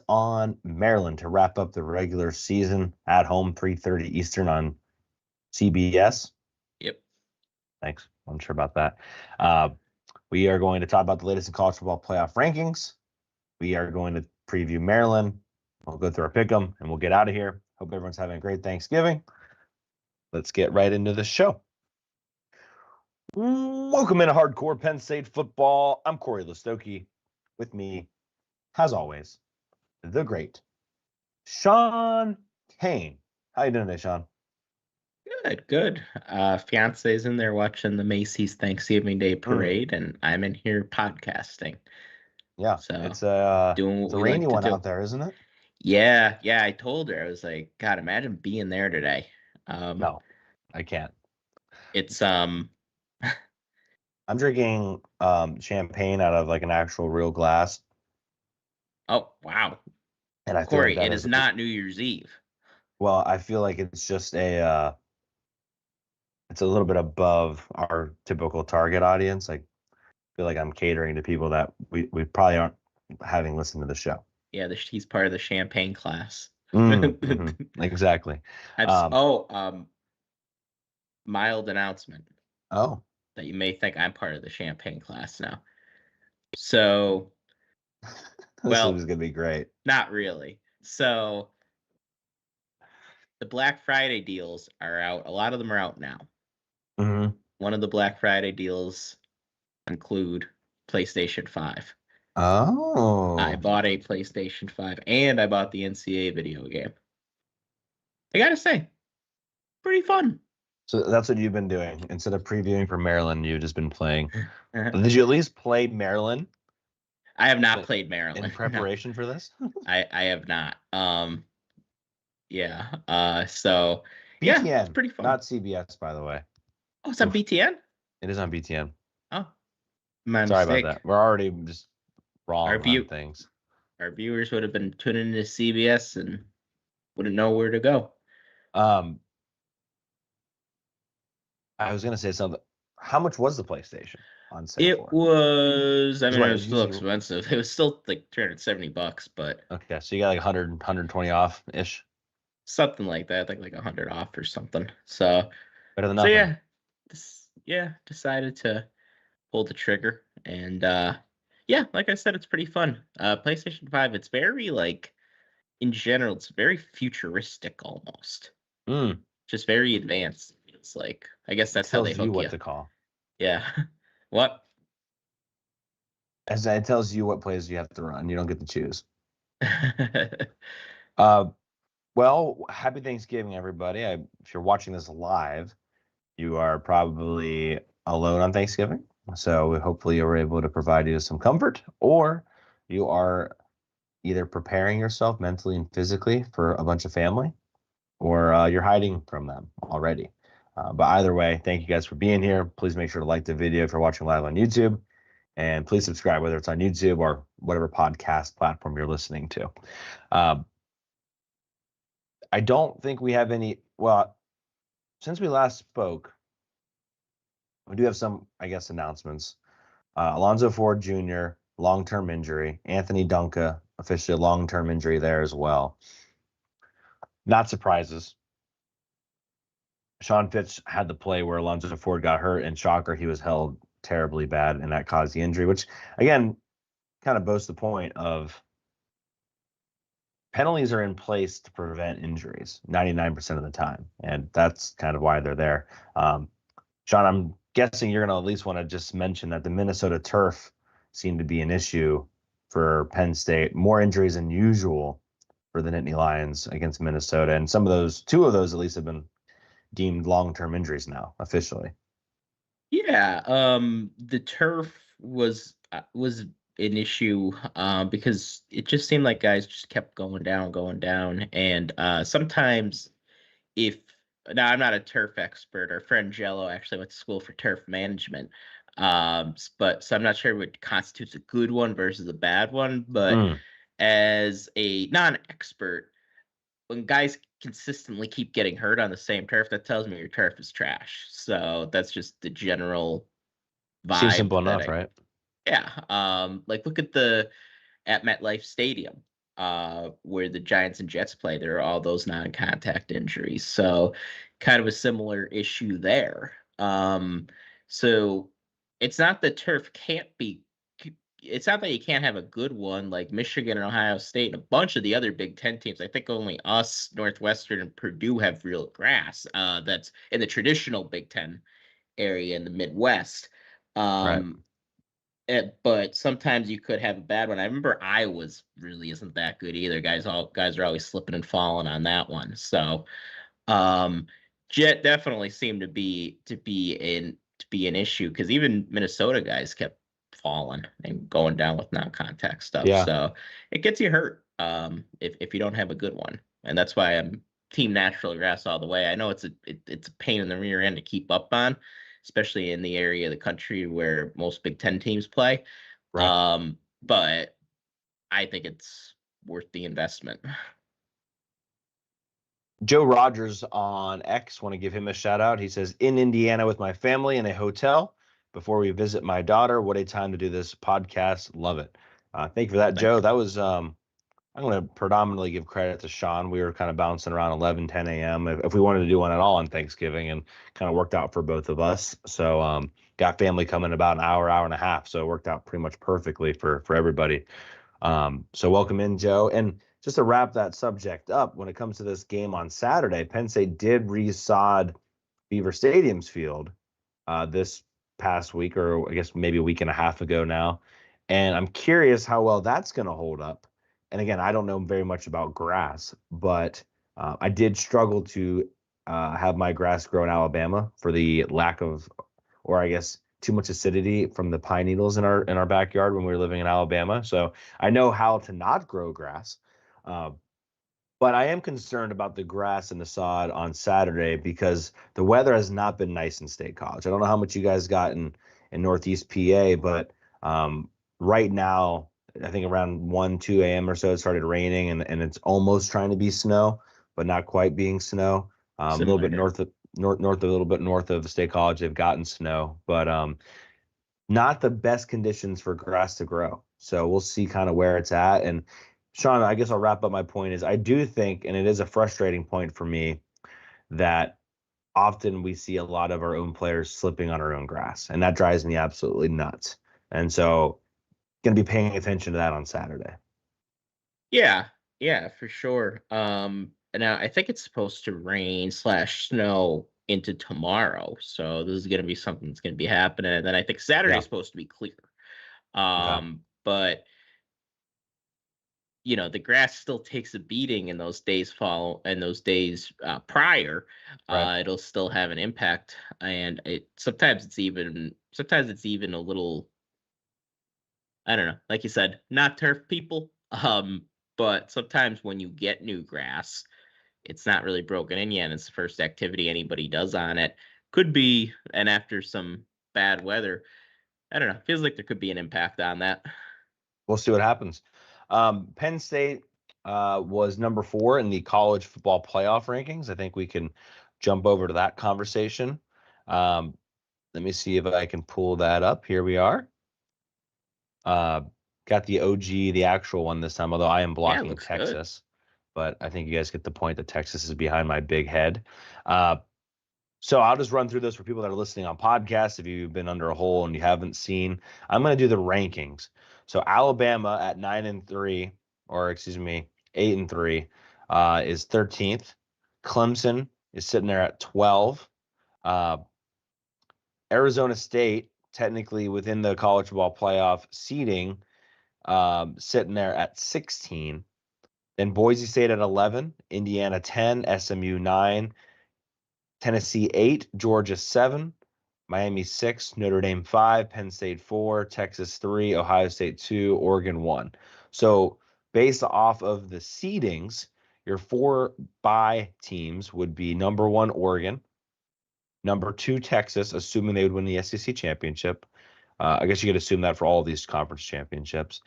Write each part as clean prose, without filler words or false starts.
on Maryland to wrap up the regular season at home, 3:30 Eastern on CBS. Yep. Thanks. I'm sure about that. We are going to talk about the latest in college football playoff rankings. We are going to preview Maryland. We'll go through our pick'em, and we'll get out of here. Hope everyone's having a great Thanksgiving. Let's get right into the show. Welcome into Hardcore Penn State Football. I'm Cory Lestochi. With me, as always, the great Shawn Kane. How you doing today, Shawn? Good. Fiance's in there watching the Macy's Thanksgiving Day Parade, and I'm in here podcasting. Yeah, so it's doing it's a rainy one out there, isn't it? Yeah. I told her, I was like, God, imagine being there today. No, I can't. It's I'm drinking champagne out of like an actual real glass. Oh wow! And I Cory, feel like it is not New Year's Eve. Well, I feel like it's just it's a little bit above our typical target audience. Like, I feel like I'm catering to people that we probably aren't having listened to the show. Yeah, he's part of the champagne class. Exactly. Mild announcement. Oh. That you may think I'm part of the champagne class now. So, this is going to be great. Not really. So, the Black Friday deals are out. A lot of them are out now. Mm-hmm. One of the Black Friday deals include PlayStation 5. Oh. I bought a PlayStation 5 and I bought the NCAA video game. I gotta say, pretty fun. So that's what you've been doing. Instead of previewing for Maryland, you've just been playing. Did you at least play Maryland? I have not played Maryland. In preparation for this? I have not. Yeah. So BTN, yeah, it's pretty fun. Not CBS, by the way. Oh, it's on BTN? It is on BTN. Oh. Sorry about that. We're already just wrong on things. Our viewers would have been tuning into CBS and wouldn't know where to go. I was gonna say something. How much was the PlayStation on sale? It was still expensive. It was still like $370, but okay, so you got like 100, 120 off ish. Something like that. I think like 100 off or something. So better than nothing. So decided to pull the trigger, and like I said, it's pretty fun. PlayStation 5, it's very in general, it's very futuristic almost. Just very advanced. It's like, I guess that's how they hook you. What to call. Yeah. What? As it tells you what plays you have to run. You don't get to choose. Well, happy Thanksgiving, everybody. If you're watching this live, you are probably alone on Thanksgiving. So hopefully you're able to provide you some comfort, or you are either preparing yourself mentally and physically for a bunch of family, or you're hiding from them already. But either way, thank you guys for being here. Please make sure to like the video if you're watching live on YouTube, and please subscribe, whether it's on YouTube or whatever podcast platform you're listening to. I don't think we have any. Well, since we last spoke, we do have some, I guess, announcements. Alonzo Ford Jr., long-term injury. Anthony Dunca, officially a long-term injury there as well. Not surprises. Sean Fitz had the play where Alonzo Ford got hurt, and shocker, he was held terribly bad, and that caused the injury, which, again, kind of boasts the point of penalties are in place to prevent injuries 99% of the time, and that's kind of why they're there. Shawn, I'm guessing you're going to at least want to just mention that the Minnesota turf seemed to be an issue for Penn State. More injuries than usual for the Nittany Lions against Minnesota, and two of those at least have been deemed long-term injuries now, officially. Yeah, the turf was an issue because it just seemed like guys just kept going down, and sometimes now I'm not a turf expert. Our friend Jello actually went to school for turf management, but so I'm not sure what constitutes a good one versus a bad one. But as a non-expert, when guys consistently keep getting hurt on the same turf, that tells me your turf is trash. So that's just the general vibe. Seems simple enough, right? Yeah. Look at MetLife Stadium. where the Giants and Jets play, there are all those non-contact injuries. So kind of a similar issue there. So it's not that turf can't be, it's not that you can't have a good one like Michigan and Ohio State and a bunch of the other Big Ten teams. I think only us, Northwestern, and Purdue have real grass that's in the traditional Big Ten area in the Midwest. Right. But sometimes you could have a bad one. I remember Iowa's really isn't that good either. Guys are always slipping and falling on that one. So um Jet definitely seemed to be an issue because even Minnesota guys kept falling and going down with non-contact stuff. Yeah. So it gets you hurt if you don't have a good one. And that's why I'm team natural grass all the way. I know it's a pain in the rear end to keep up on, especially in the area of the country where most Big Ten teams play. Right. But I think it's worth the investment. Joe Rogers on X, want to give him a shout out. He says, in Indiana with my family in a hotel before we visit my daughter. What a time to do this podcast. Love it. Thank you for that, Joe. That was, I'm going to predominantly give credit to Sean. We were kind of bouncing around 11, 10 a.m. If we wanted to do one at all on Thanksgiving, and kind of worked out for both of us. So got family coming about an hour and a half. So it worked out pretty much perfectly for everybody. So welcome in, Joe. And just to wrap that subject up, when it comes to this game on Saturday, Penn State did resod Beaver Stadium's field this past week, or I guess maybe a week and a half ago now. And I'm curious how well that's going to hold up. And again, I don't know very much about grass, but I did struggle to have my grass grow in Alabama for the lack of, or I guess too much acidity from the pine needles in our backyard when we were living in Alabama. So I know how to not grow grass. But I am concerned about the grass and the sod on Saturday because the weather has not been nice in State College. I don't know how much you guys got in Northeast PA, but right now, I think around 1, 2 a.m. or so, it started raining and it's almost trying to be snow, but not quite being snow. A little bit north of a little bit north of State College, they've gotten snow, but not the best conditions for grass to grow. So we'll see kind of where it's at. And Sean, I guess I'll wrap up my point is I do think, and it is a frustrating point for me, that often we see a lot of our own players slipping on our own grass, and that drives me absolutely nuts. And so going to be paying attention to that on Saturday. Yeah, for sure. Now I think it's supposed to rain / snow into tomorrow, so this is going to be something that's going to be happening. And then I think Saturday's supposed to be clear. But the grass still takes a beating in those days prior. Right. It'll still have an impact, and sometimes it's even a little, I don't know, like you said, not turf people. But sometimes when you get new grass, it's not really broken in yet, and it's the first activity anybody does on it. Could be, and after some bad weather, I don't know, feels like there could be an impact on that. We'll see what happens. Penn State was number 4 in the college football playoff rankings. I think we can jump over to that conversation. Let me see if I can pull that up. Here we are. Got the OG, the actual one this time, although I am blocking Texas. Good. But I think you guys get the point that Texas is behind my big head. So I'll just run through this for people that are listening on podcasts. If you've been under a hole and you haven't seen, I'm going to do the rankings. So Alabama at 9-3, or excuse me, 8-3, is 13th. Clemson is sitting there at 12. Arizona State, technically within the college football playoff seeding, sitting there at 16. Then Boise State at 11, Indiana 10, SMU 9, Tennessee 8, Georgia 7, Miami 6, Notre Dame 5, Penn State 4, Texas 3, Ohio State 2, Oregon 1. So based off of the seedings, your 4 bye teams would be number 1 Oregon, number 2 Texas, assuming they would win the SEC championship. I guess you could assume that for all of these conference championships.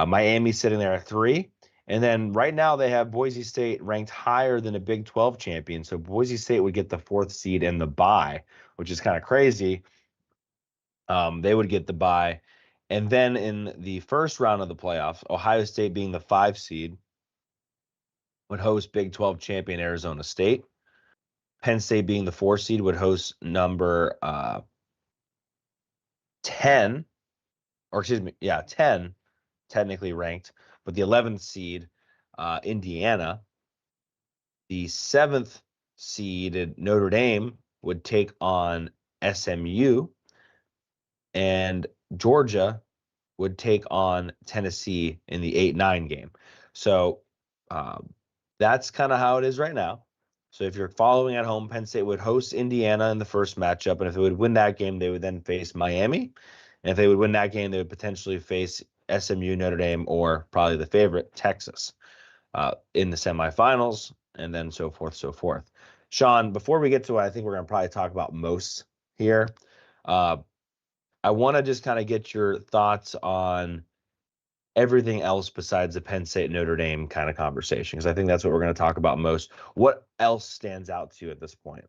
Miami sitting there at 3. And then right now they have Boise State ranked higher than a Big 12 champion. So Boise State would get the 4th seed and the bye, which is kind of crazy. They would get the bye. And then in the first round of the playoffs, Ohio State being the 5 seed, would host Big 12 champion Arizona State. Penn State, being the 4 seed, would host number 10, or excuse me, 10, technically ranked, but the 11th seed, Indiana. The 7th seeded Notre Dame would take on SMU, and Georgia would take on Tennessee in the 8-9 game. So that's kind of how it is right now. So if you're following at home, Penn State would host Indiana in the first matchup, and if they would win that game, they would then face Miami. And if they would win that game, they would potentially face SMU, Notre Dame, or probably the favorite, Texas, in the semifinals, and then so forth, so forth. Sean, before we get to what I think we're going to probably talk about most here, I want to just kind of get your thoughts on everything else besides the Penn State Notre Dame kind of conversation, because I think that's what we're going to talk about most. What else stands out to you at this point?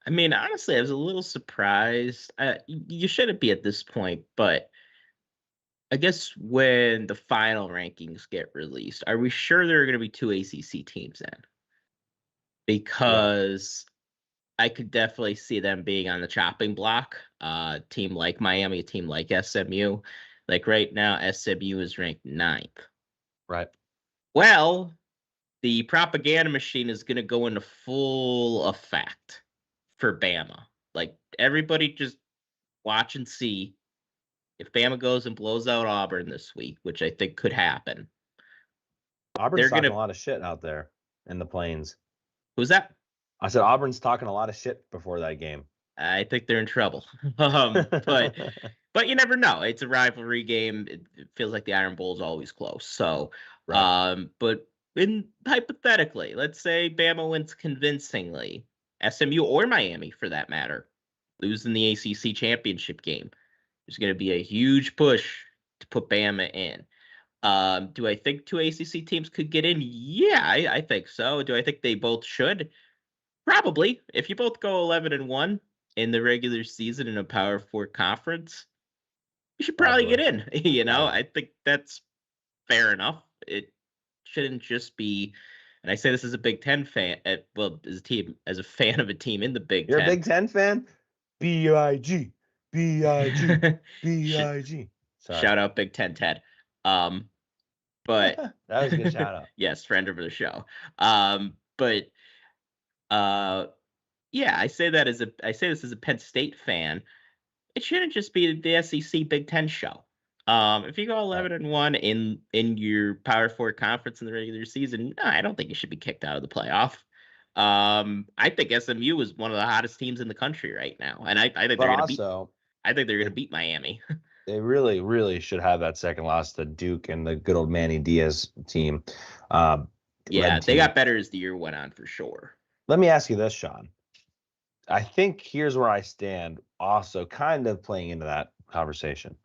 I mean, honestly, I was a little surprised. You shouldn't be at this point, but I guess when the final rankings get released, are we sure there are going to be 2 ACC teams in? Because I could definitely see them being on the chopping block. Team like Miami, a team like SMU. Like right now, SMU is ranked 9th. Right. Well, the propaganda machine is going to go into full effect for Bama. Like, everybody just watch and see. If Bama goes and blows out Auburn this week, which I think could happen. Auburn's talking a lot of shit out there in the plains. Who's that? I said Auburn's talking a lot of shit before that game. I think they're in trouble. But you never know. It's a rivalry game. It feels like the Iron Bowl is always close. So, right. But hypothetically, let's say Bama wins convincingly, SMU or Miami for that matter, losing the ACC championship game. There's going to be a huge push to put Bama in. Do I think 2 ACC teams could get in? Yeah, I think so. Do I think they both should? Probably. If you both go 11-1 in the regular season in a Power 4 conference, you should probably get in. I think that's fair enough. It shouldn't just be, and I say this as a Big Ten fan, as a fan of a team in the Big Ten. You're a Big Ten fan? B-I-G. B-I-G. B-I-G. Shout out Big Ten Ted. But that was a good shout out. Yes, friend of the show. Yeah, I say this as a Penn State fan. It shouldn't just be the SEC Big Ten show. If you go 11-1 in your Power 4 conference in the regular season, no, I don't think you should be kicked out of the playoff. I think SMU is one of the hottest teams in the country right now, and I think they're going to beat Miami. They really, really should have that second loss to Duke and the good old Manny Diaz team. They got better as the year went on for sure. Let me ask you this, Sean. I think here's where I stand, also kind of playing into that conversation.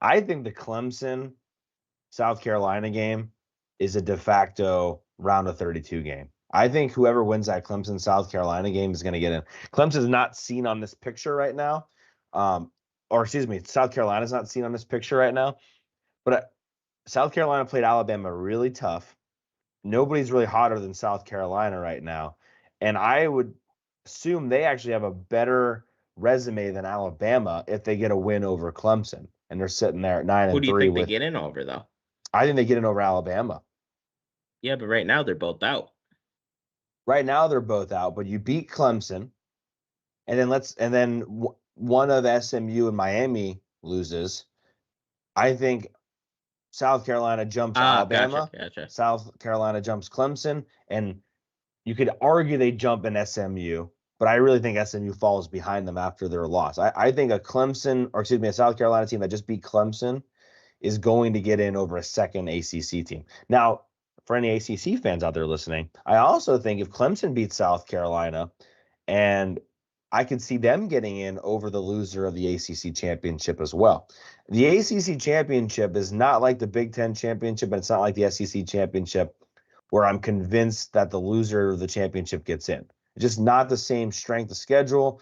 I think the Clemson South Carolina game is a de facto round of 32 game. I think whoever wins that Clemson South Carolina game is going to get in. Clemson is not seen on this picture right now. South Carolina is not seen on this picture right now. But South Carolina played Alabama really tough. Nobody's really hotter than South Carolina right now. And I would assume they actually have a better resume than Alabama if they get a win over Clemson. And they're sitting there at 9-3. Who do you think they get in over, though? I think they get in over Alabama. Yeah, but right now they're both out. Right now they're both out, but you beat Clemson, and then one of SMU and Miami loses. I think South Carolina jumps Alabama. Gotcha. South Carolina jumps Clemson, and you could argue they jump in SMU, but I really think SMU falls behind them after their loss. I think a South Carolina team that just beat Clemson is going to get in over a second ACC team. Now, for any ACC fans out there listening, I also think if Clemson beats South Carolina, and I could see them getting in over the loser of the ACC championship as well. The ACC championship is not like the Big Ten championship, and it's not like the SEC championship where I'm convinced that the loser of the championship gets in. It's just not the same strength of schedule.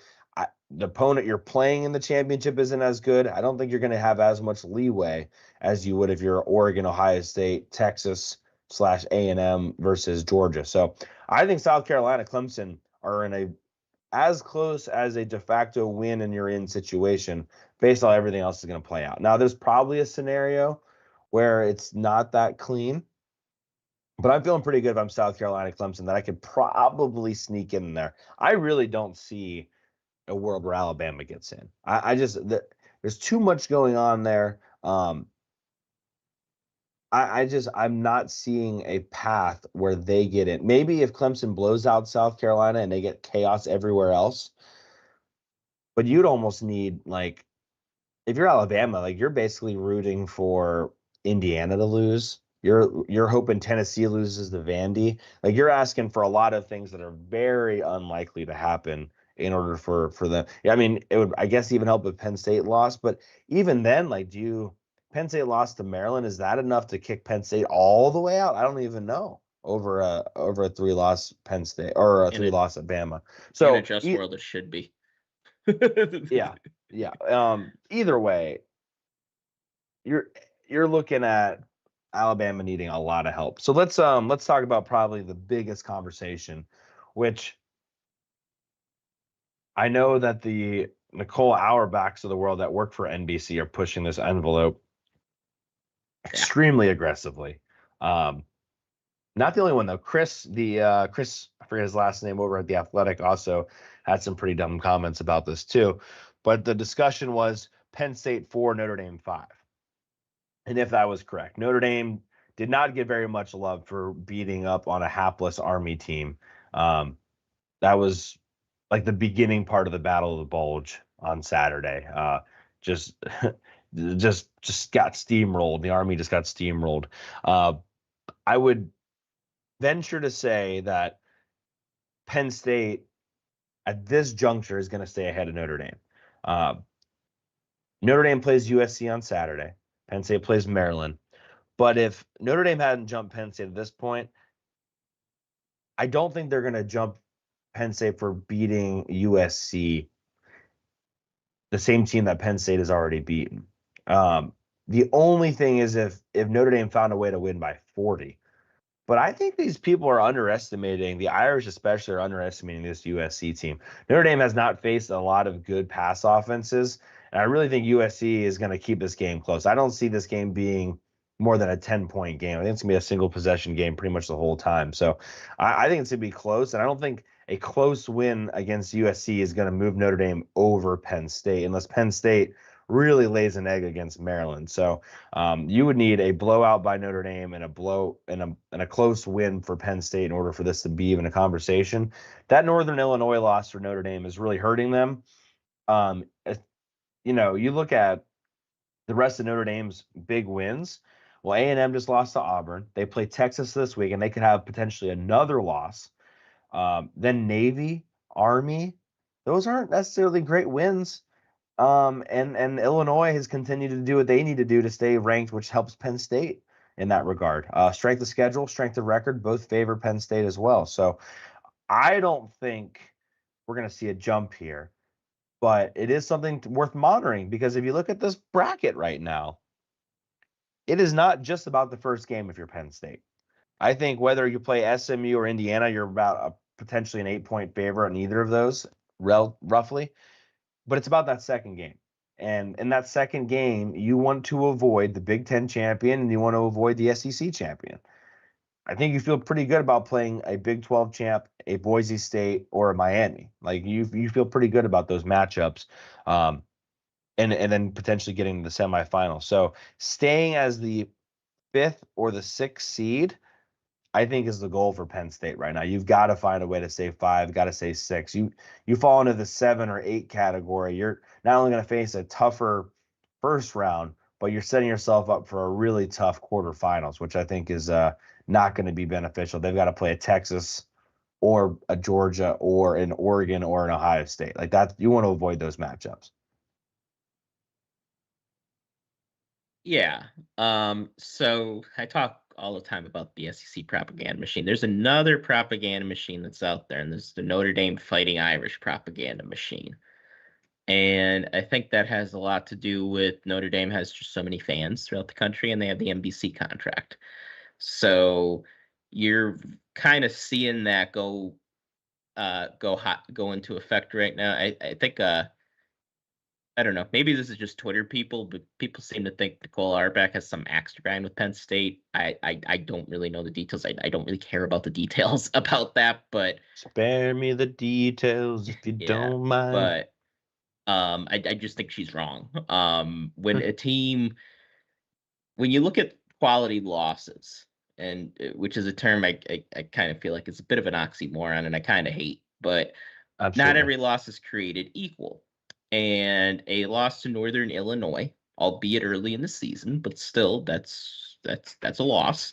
The opponent you're playing in the championship isn't as good. I don't think you're going to have as much leeway as you would if you're Oregon, Ohio State, Texas, A&M versus Georgia. So I think South Carolina, Clemson are in a as close as a de facto win and you're in situation based on everything else is going to play out. Now, there's probably a scenario where it's not that clean, but I'm feeling pretty good if I'm South Carolina, Clemson, that I could probably sneak in there. I really don't see a world where Alabama gets in. There's too much going on there. I'm not seeing a path where they get in. Maybe if Clemson blows out South Carolina and they get chaos everywhere else, but you'd almost need, like, if you're Alabama, like, you're basically rooting for Indiana to lose. You're hoping Tennessee loses to Vandy. Like, you're asking for a lot of things that are very unlikely to happen in order for them. Yeah, I mean, it would, I guess, even help if Penn State lost, but even then, like, Penn State lost to Maryland, is that enough to kick Penn State all the way out? I don't even know over a 3-loss Penn State or a 3-loss at Bama. So in a just world, it should be. Yeah. Either way, you're looking at Alabama needing a lot of help. So let's talk about probably the biggest conversation, which I know that the Nicole Auerbachs of the world that work for NBC are pushing this envelope extremely aggressively. Not the only one though. Chris, I forget his last name, over at The Athletic, also had some pretty dumb comments about this too. But the discussion was Penn State 4, Notre Dame 5. And if that was correct, Notre Dame did not get very much love for beating up on a hapless Army team. That was like the beginning part of the Battle of the Bulge on Saturday. Just got steamrolled. The Army just got steamrolled. I would venture to say that Penn State at this juncture is going to stay ahead of Notre Dame. Notre Dame plays USC on Saturday. Penn State plays Maryland. But if Notre Dame hadn't jumped Penn State at this point, I don't think they're going to jump Penn State for beating USC, the same team that Penn State has already beaten. The only thing is if Notre Dame found a way to win by 40. But I think these people are underestimating, the Irish especially are underestimating this USC team. Notre Dame has not faced a lot of good pass offenses, and I really think USC is going to keep this game close. I don't see this game being more than a 10-point game. I think it's going to be a single possession game pretty much the whole time. So I think it's going to be close, and I don't think a close win against USC is going to move Notre Dame over Penn State unless Penn State really lays an egg against Maryland. So you would need a blowout by Notre Dame and a close win for Penn State in order for this to be even a conversation. That Northern Illinois loss for Notre Dame is really hurting them. You look at the rest of Notre Dame's big wins. Well, A&M just lost to Auburn. They play Texas this week, and they could have potentially another loss. Then Navy, Army, those aren't necessarily great wins. And Illinois has continued to do what they need to do to stay ranked, which helps Penn State in that regard. Strength of schedule, strength of record, both favor Penn State as well. So I don't think we're going to see a jump here, but it is something worth monitoring because if you look at this bracket right now, it is not just about the first game if you're Penn State. I think whether you play SMU or Indiana, you're about potentially an 8-point favor on either of those, roughly. But it's about that second game. And in that second game, you want to avoid the Big Ten champion and you want to avoid the SEC champion. I think you feel pretty good about playing a Big 12 champ, a Boise State, or a Miami. Like you feel pretty good about those matchups. And then potentially getting to the semifinal. So staying as the 5th or the 6th seed, I think, is the goal for Penn State right now. You've got to find a way to stay 5, got to stay 6. You fall into the 7 or 8 category. You're not only going to face a tougher first round, but you're setting yourself up for a really tough quarterfinals, which I think is not going to be beneficial. They've got to play a Texas or a Georgia or an Oregon or an Ohio State. Like that, you want to avoid those matchups. Yeah. So I talk all the time about the SEC propaganda machine. There's another propaganda machine that's out there, and there's the Notre Dame Fighting Irish propaganda machine. And I think that has a lot to do with Notre Dame has just so many fans throughout the country, and they have the NBC contract. So you're kind of seeing that go into effect right now. I think I don't know. Maybe this is just Twitter people, but people seem to think Nicole Auerbach has some axe to grind with Penn State. I don't really know the details. I don't really care about the details about that, but spare me the details if you don't mind. But I just think she's wrong. When you look at quality losses, and which is a term I kind of feel like it's a bit of an oxymoron, and I kind of hate, but Absolutely. not every loss is created equal. And a loss to Northern Illinois, albeit early in the season, but still that's a loss,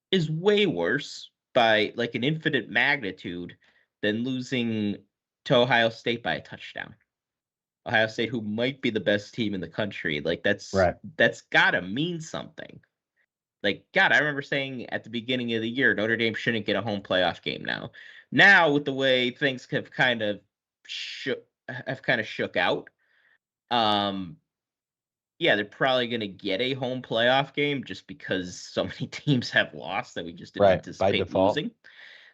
is way worse by like an infinite magnitude than losing to Ohio State by a touchdown. Ohio State, who might be the best team in the country, like that's gotta mean something. Like, God, I remember saying at the beginning of the year, Notre Dame shouldn't get a home playoff game now. Now, with the way things have kind of shook out, yeah, they're probably going to get a home playoff game just because so many teams have lost that we just didn't anticipate losing.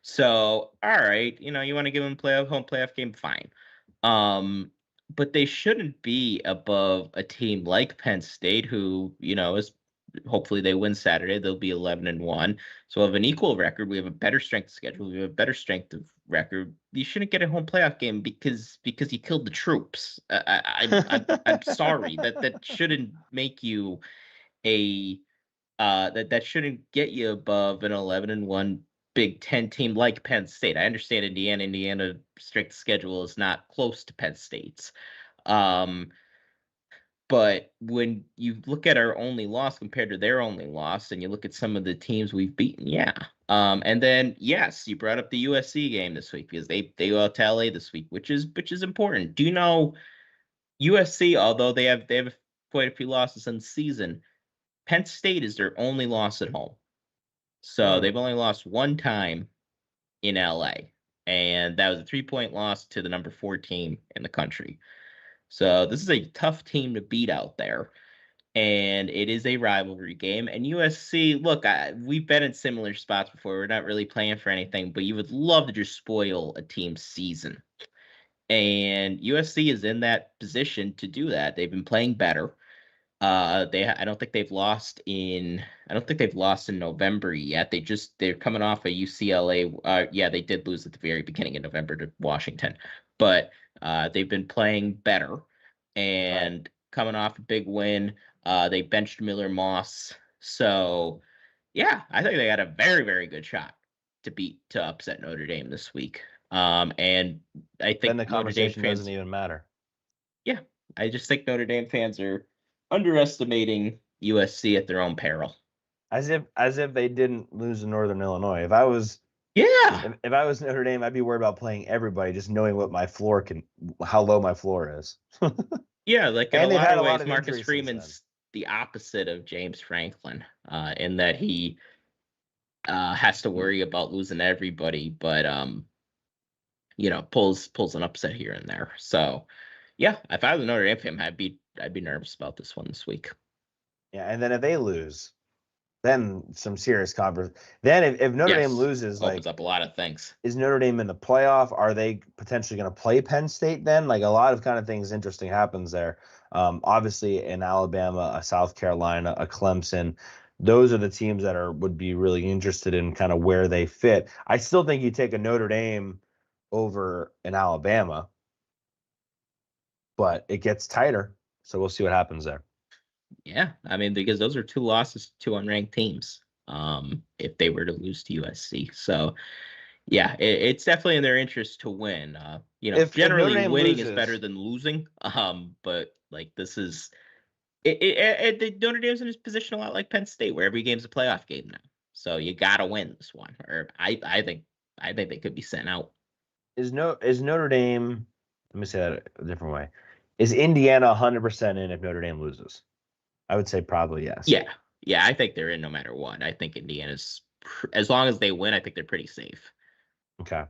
So, all right, you want to give them home playoff game, fine. But they shouldn't be above a team like Penn State, who, is hopefully they win Saturday. They'll be 11-1. So we'll have an equal record. We have a better strength schedule. We have a better strength of record. You shouldn't get a home playoff game because you killed the troops. I'm sorry. That shouldn't make you that shouldn't get you above an 11-1 Big Ten team like Penn State. I understand Indiana strength schedule is not close to Penn State's. But when you look at our only loss compared to their only loss, and you look at some of the teams we've beaten, yeah. And then yes, you brought up the USC game this week because they go out to LA this week, which is important. Do you know USC, although they have quite a few losses in the season, Penn State is their only loss at home. So they've only lost one time in LA, and that was a 3-point loss to the number 4 team in the country. So this is a tough team to beat out there, and it is a rivalry game. And USC, look, we've been in similar spots before. We're not really playing for anything, but you would love to just spoil a team's season. And USC is in that position to do that. They've been playing better. I don't think they've lost in November yet. They're coming off a UCLA. Yeah, they did lose at the very beginning of November to Washington, but they've been playing better and coming off a big win. They benched Miller Moss, so yeah, I think they got a very, very good shot to upset Notre Dame this week. And I think then the conversation doesn't even matter. Yeah, I just think Notre Dame fans are underestimating USC at their own peril. As if they didn't lose to Northern Illinois. If I was Notre Dame, I'd be worried about playing everybody, just knowing what how low my floor is. Yeah, like in a lot of ways, Marcus Freeman's the opposite of James Franklin, in that he has to worry about losing everybody, but pulls an upset here and there. So yeah, if I was a Notre Dame fan, I'd be nervous about this one this week. Yeah, and then if they lose, then some serious conversation. Then if Notre Dame loses, opens up a lot of things. Is Notre Dame in the playoff? Are they potentially going to play Penn State then? Like a lot of kind of things interesting happens there. Obviously, in Alabama, a South Carolina, a Clemson, those are the teams that would be really interested in kind of where they fit. I still think you take a Notre Dame over an Alabama, but it gets tighter. So we'll see what happens there. Yeah, I mean, because those are 2 losses to unranked teams, if they were to lose to USC. So, yeah, it's definitely in their interest to win. Generally winning is better than losing. But like this is the Notre Dame's in his position a lot like Penn State, where every game's a playoff game now. So you gotta win this one, or I think they could be sent out. Is Notre Dame? Let me say that a different way. Is Indiana 100% in if Notre Dame loses? I would say probably yes. Yeah, I think they're in no matter what. I think Indiana's, as long as they win, I think they're pretty safe. Okay.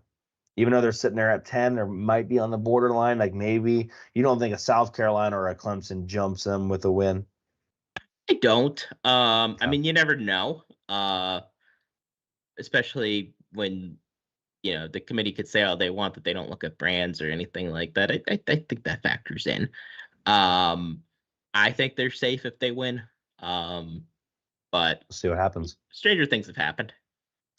Even though they're sitting there at 10, they might be on the borderline. Like maybe you don't think a South Carolina or a Clemson jumps them with a win? I don't. Okay. I mean, you never know. especially when the committee could say all they want that they don't look at brands or anything like that. I think that factors in. I think they're safe if they win. But We'll see what happens. Stranger things have happened.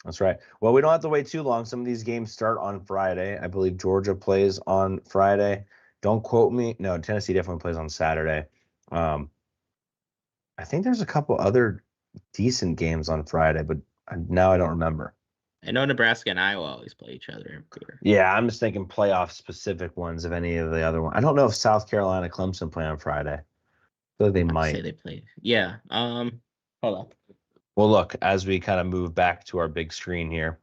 That's right. Well, we don't have to wait too long. Some of these games start on Friday. I believe Georgia plays on Friday. Don't quote me. No, Tennessee definitely plays on Saturday. I think there's a couple other decent games on Friday, but now I don't remember. I know Nebraska and Iowa always play each other. Yeah, I'm just thinking playoff specific ones of any of the other ones. I don't know if South Carolina, Clemson play on Friday. I feel like they might. Say they play. Yeah. Hold on. Well, look, as we kind of move back to our big screen here,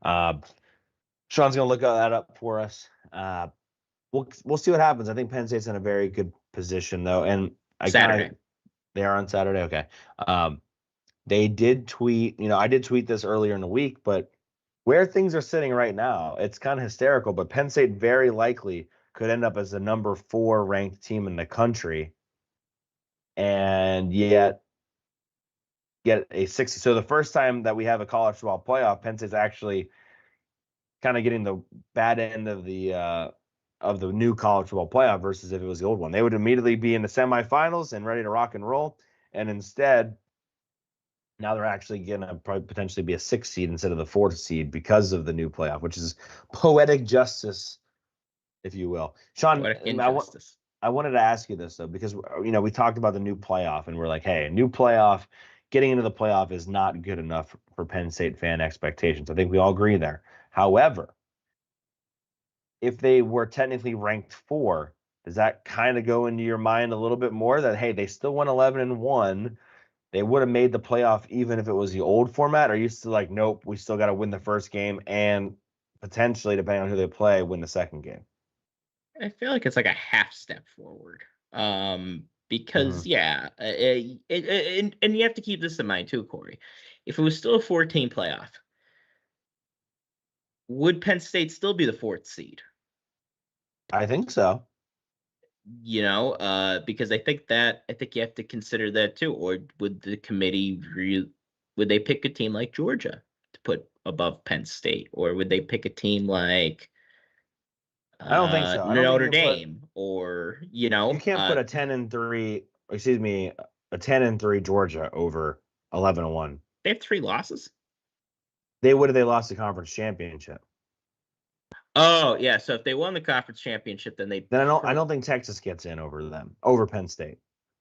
Sean's going to look that up for us. We'll see what happens. I think Penn State's in a very good position, though. And Saturday. They are on Saturday? Okay. They did tweet, I did tweet this earlier in the week, but where things are sitting right now, it's kind of hysterical, but Penn State very likely could end up as the number 4 ranked team in the country and yet get a 60. So the first time that we have a college football playoff, Penn State's actually kind of getting the bad end of the new college football playoff versus if it was the old one. They would immediately be in the semifinals and ready to rock and roll. And instead, now they're actually going to probably potentially be a 6th seed instead of the 4th seed because of the new playoff, which is poetic justice, if you will. Sean, I wanted to ask you this, though, because, we talked about the new playoff and we're like, hey, a new playoff, getting into the playoff is not good enough for Penn State fan expectations. I think we all agree there. However, if they were technically ranked 4, does that kind of go into your mind a little bit more that, hey, they still won 11-1? They would have made the playoff even if it was the old format? Or are you still like, nope, we still got to win the first game and potentially, depending on who they play, win the second game? I feel like it's like a half step forward. Because, yeah, and you have to keep this in mind too, Corey. If it was still a 14 playoff, would Penn State still be the 4th seed? I think so. Because I think you have to consider that too. Or would the committee would they pick a team like Georgia to put above Penn State, or would they pick a team like I don't think so. Notre Dame, or you can't put a 10-3. Excuse me, a 10-3 Georgia over 11-1. They have 3 losses. They lost the conference championship. Oh yeah, so if they won the conference championship, then I don't think Texas gets in over Penn State.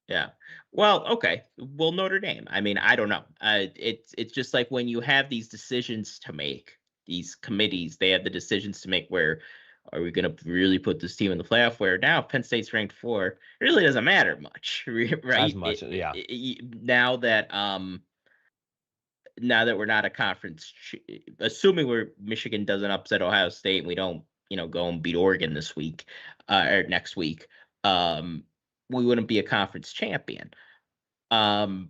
Yeah. Well, okay. Well, Notre Dame. I mean, I don't know. It's just like when you have these decisions to make, these committees, they have the decisions to make. Where are we going to really put this team in the playoff? Where now Penn State's ranked 4, it really doesn't matter much, right? As much, yeah. Now that we're not a conference, assuming Michigan doesn't upset Ohio State and we don't, go and beat Oregon this week or next week, we wouldn't be a conference champion. But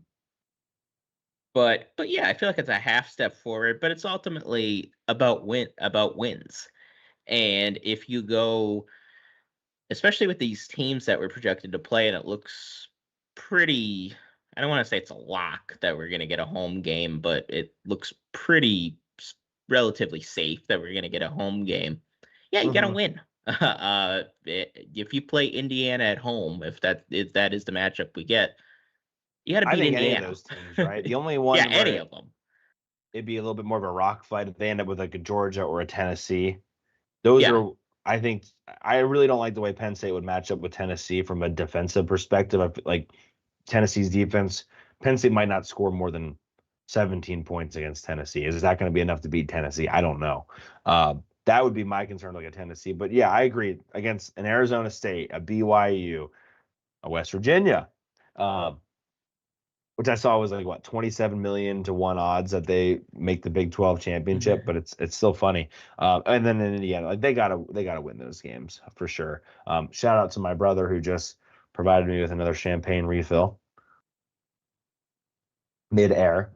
yeah, I feel like it's a half step forward, but it's ultimately about wins. And if you go, especially with these teams that were projected to play, and it looks pretty, I don't want to say it's a lock that we're going to get a home game, but it looks pretty relatively safe that we're going to get a home game. Yeah, you got to win. If you play Indiana at home, if that is the matchup we get, you got to beat Indiana. Any of those teams, right? The only one, any of them, it'd be a little bit more of a rock fight if they end up with like a Georgia or a Tennessee. Those are, I think, I really don't like the way Penn State would match up with Tennessee from a defensive perspective. I feel like Tennessee's defense, Penn State might not score more than 17 points against Tennessee. Is that going to be enough to beat Tennessee? I don't know. That would be my concern, like a Tennessee. But yeah, I agree. Against an Arizona State, a BYU, a West Virginia, which I saw was like, what, 27 million to 1 odds that they make the Big 12 championship, but it's still funny. And then in Indiana, like they gotta win those games for sure. Shout out to my brother who just provided me with another champagne refill mid-air.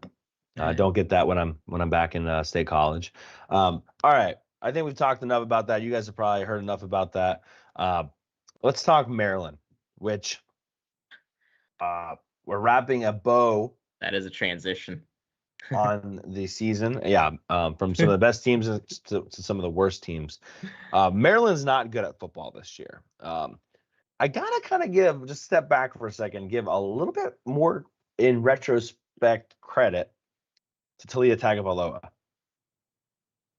Don't get that when I'm back in State College. All right, I think we've talked enough about that. You guys have probably heard enough about that. Let's talk Maryland, which we're wrapping a bow. That is a transition. on the season. Yeah, from some of the best teams to some of the worst teams. Maryland's not good at football this year. I gotta kind of just step back for a second, give a little bit more in retrospect credit to Talia Tagovailoa,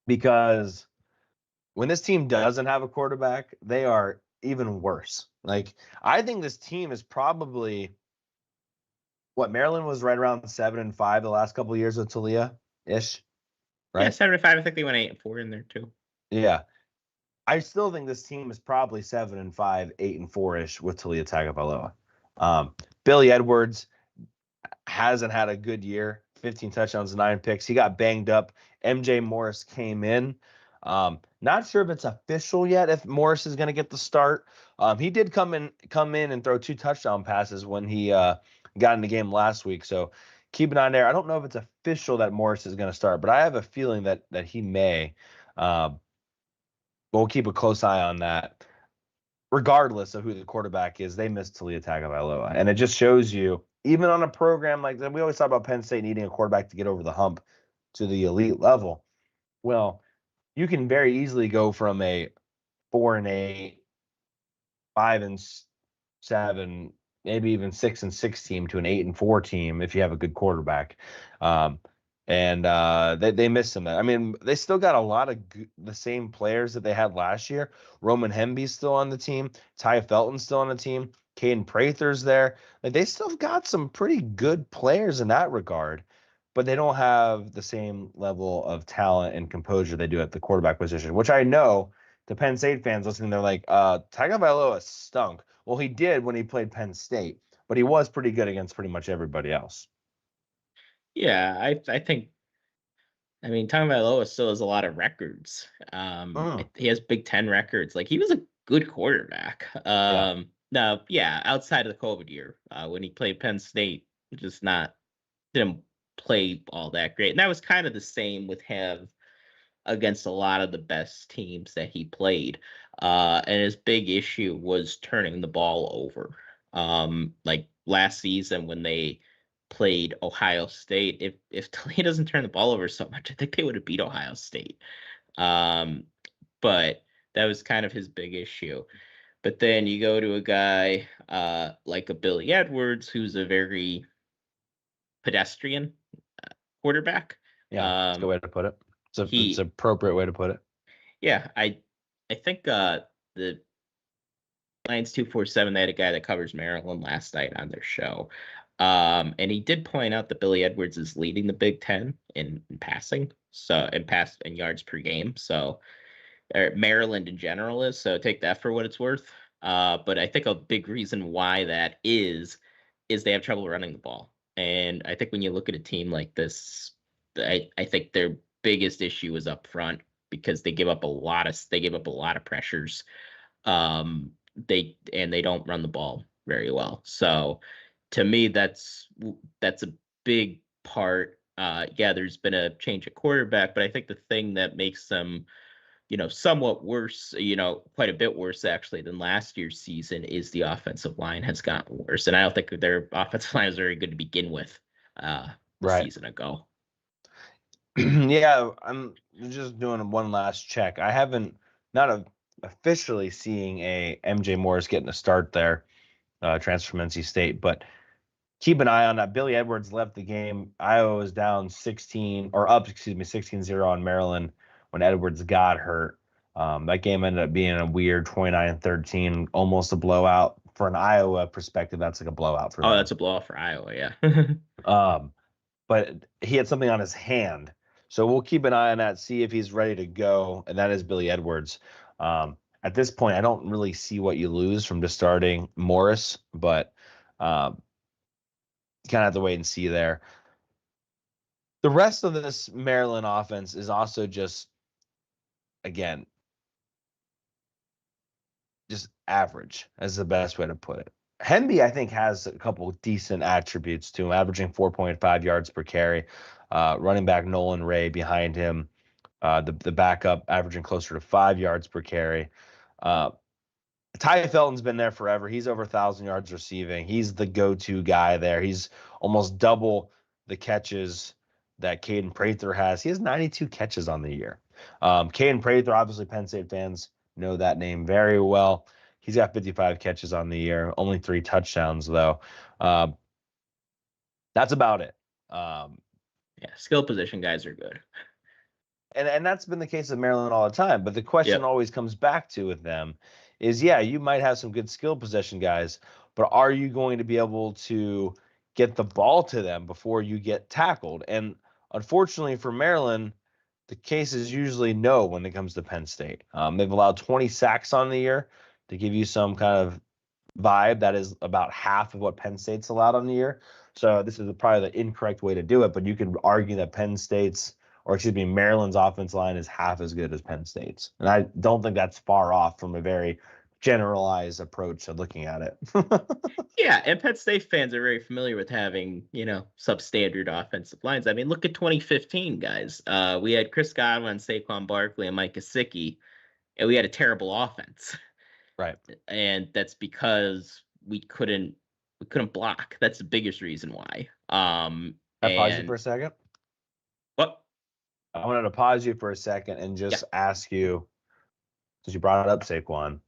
because when this team doesn't have a quarterback, they are even worse. Like, I think this team is probably what Maryland was right around 7-5 the last couple of years with Talia ish, Yeah, right? 7-5. I think they went 8-4 in there too. Yeah. I still think this team is probably 7-5, 8-4 ish with Talia Tagovailoa. Billy Edwards hasn't had a good year. 15 touchdowns, 9 picks. He got banged up. MJ Morris came in. Not sure if it's official yet if Morris is going to get the start. He did come in and throw 2 touchdown passes when he got in the game last week. So keep an eye on there. I don't know if it's official that Morris is going to start, but I have a feeling that he may. We'll keep a close eye on that. Regardless of who the quarterback is, they missed Talia Tagovailoa, and it just shows you, even on a program like that, we always talk about Penn State needing a quarterback to get over the hump to the elite level. Well, you can very easily go from a 4-8, 5-7, maybe even 6-6 team to an 8-4 team if you have a good quarterback. They missed him. I mean, they still got a lot of the same players that they had last year. Roman Hemby's still on the team. Ty Felton's still on the team. Caden Prather's there. Like, they still got some pretty good players in that regard, but they don't have the same level of talent and composure they do at the quarterback position, which I know the Penn State fans listening, they're like, Tagovailoa stunk. Well, he did when he played Penn State, but he was pretty good against pretty much everybody else. Yeah, I think. I mean, Tagovailoa still has a lot of records. He has Big Ten records. Like, he was a good quarterback. Yeah. Now, yeah, outside of the COVID year, when he played Penn State, didn't play all that great. And that was kind of the same with him against a lot of the best teams that he played. And his big issue was turning the ball over. Like last season when they played Ohio State, if Toledo doesn't turn the ball over so much, I think they would have beat Ohio State. But that was kind of his big issue. But then you go to a guy like a Billy Edwards, who's a very pedestrian quarterback. Yeah, that's a good way to put it. It's an He appropriate way to put it. Yeah, I think the Lions 247, they had a guy that covers Maryland last night on their show. And he did point out that Billy Edwards is leading the Big Ten in passing, so in yards per game. So Maryland in general is. So take that for what it's worth. But I think a big reason why that is they have trouble running the ball. And I think when you look at a team like this, I think their biggest issue is up front because they give up a lot of pressures. They don't run the ball very well. So to me, that's a big part. Yeah, there's been a change at quarterback, but I think the thing that makes them, somewhat worse, quite a bit worse actually than last year's season is the offensive line has gotten worse. And I don't think their offensive line was very good to begin with the season ago. Yeah, I'm just doing one last check. I haven't not officially seeing a MJ Morris getting a start there, transfer from NC State, but keep an eye on that. Billy Edwards left the game. Iowa was down 16-0 on Maryland when Edwards got hurt. That game ended up being a weird 29-13, almost a blowout. For an Iowa perspective, that's like a blowout for them. Oh, that's a blowout for Iowa, yeah. But he had something on his hand. So we'll keep an eye on that, see if he's ready to go, and that is Billy Edwards. At this point, I don't really see what you lose from just starting Morris, but kind of have to wait and see there. The rest of this Maryland offense is also just average, is the best way to put it. Hemby, I think, has a couple decent attributes to him, averaging 4.5 yards per carry. Running back Nolan Ray behind him, the backup averaging closer to 5 yards per carry. Ty Felton's been there forever. He's over 1,000 yards receiving. He's the go-to guy there. He's almost double the catches that Caden Prather has. He has 92 catches on the year. Caden Prather, obviously Penn State fans know that name very well. He's got 55 catches on the year, only 3 touchdowns though. That's about it. Skill position guys are good. And that's been the case of Maryland all the time. But the question always comes back to with them is, yeah, you might have some good skill possession guys, but are you going to be able to get the ball to them before you get tackled? And unfortunately for Maryland, the case is usually no when it comes to Penn State. They've allowed 20 sacks on the year. To give you some kind of vibe, that is about half of what Penn State's allowed on the year. So this is probably the incorrect way to do it, but you could argue that Maryland's offensive line is half as good as Penn State's. And I don't think that's far off from a very generalized approach to looking at it. Yeah, and Penn State fans are very familiar with having, substandard offensive lines. I mean, look at 2015, guys. We had Chris Godwin, Saquon Barkley, and Mike Gesicki, and we had a terrible offense. Right. And that's because we couldn't block. That's the biggest reason why. Can I pause you for a second? What? I wanted to pause you for a second and just ask you, since you brought up Saquon,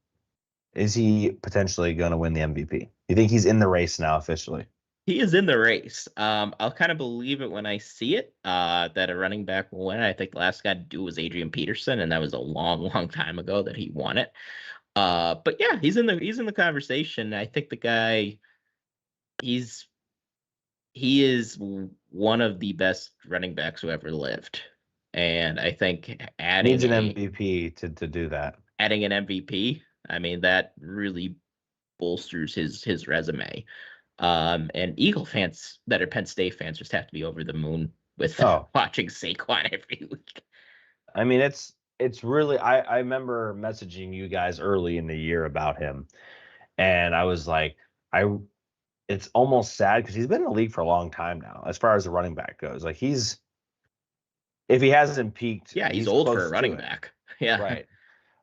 is he potentially going to win the MVP? You think he's in the race now officially? He is in the race. I'll kind of believe it when I see it, that a running back will win. I think the last guy to do was Adrian Peterson, and that was a long, long time ago that he won it. But yeah, he's in the conversation. I think the guy, he is one of the best running backs who ever lived. And I think adding needs an MVP to do that. Adding an MVP, I mean, that really bolsters his resume. And Eagle fans that are Penn State fans just have to be over the moon with watching Saquon every week. I mean, it's really, I remember messaging you guys early in the year about him, and I was like, it's almost sad because he's been in the league for a long time now, as far as the running back goes. Like if he hasn't peaked, he's old for a running back. Yeah. Right.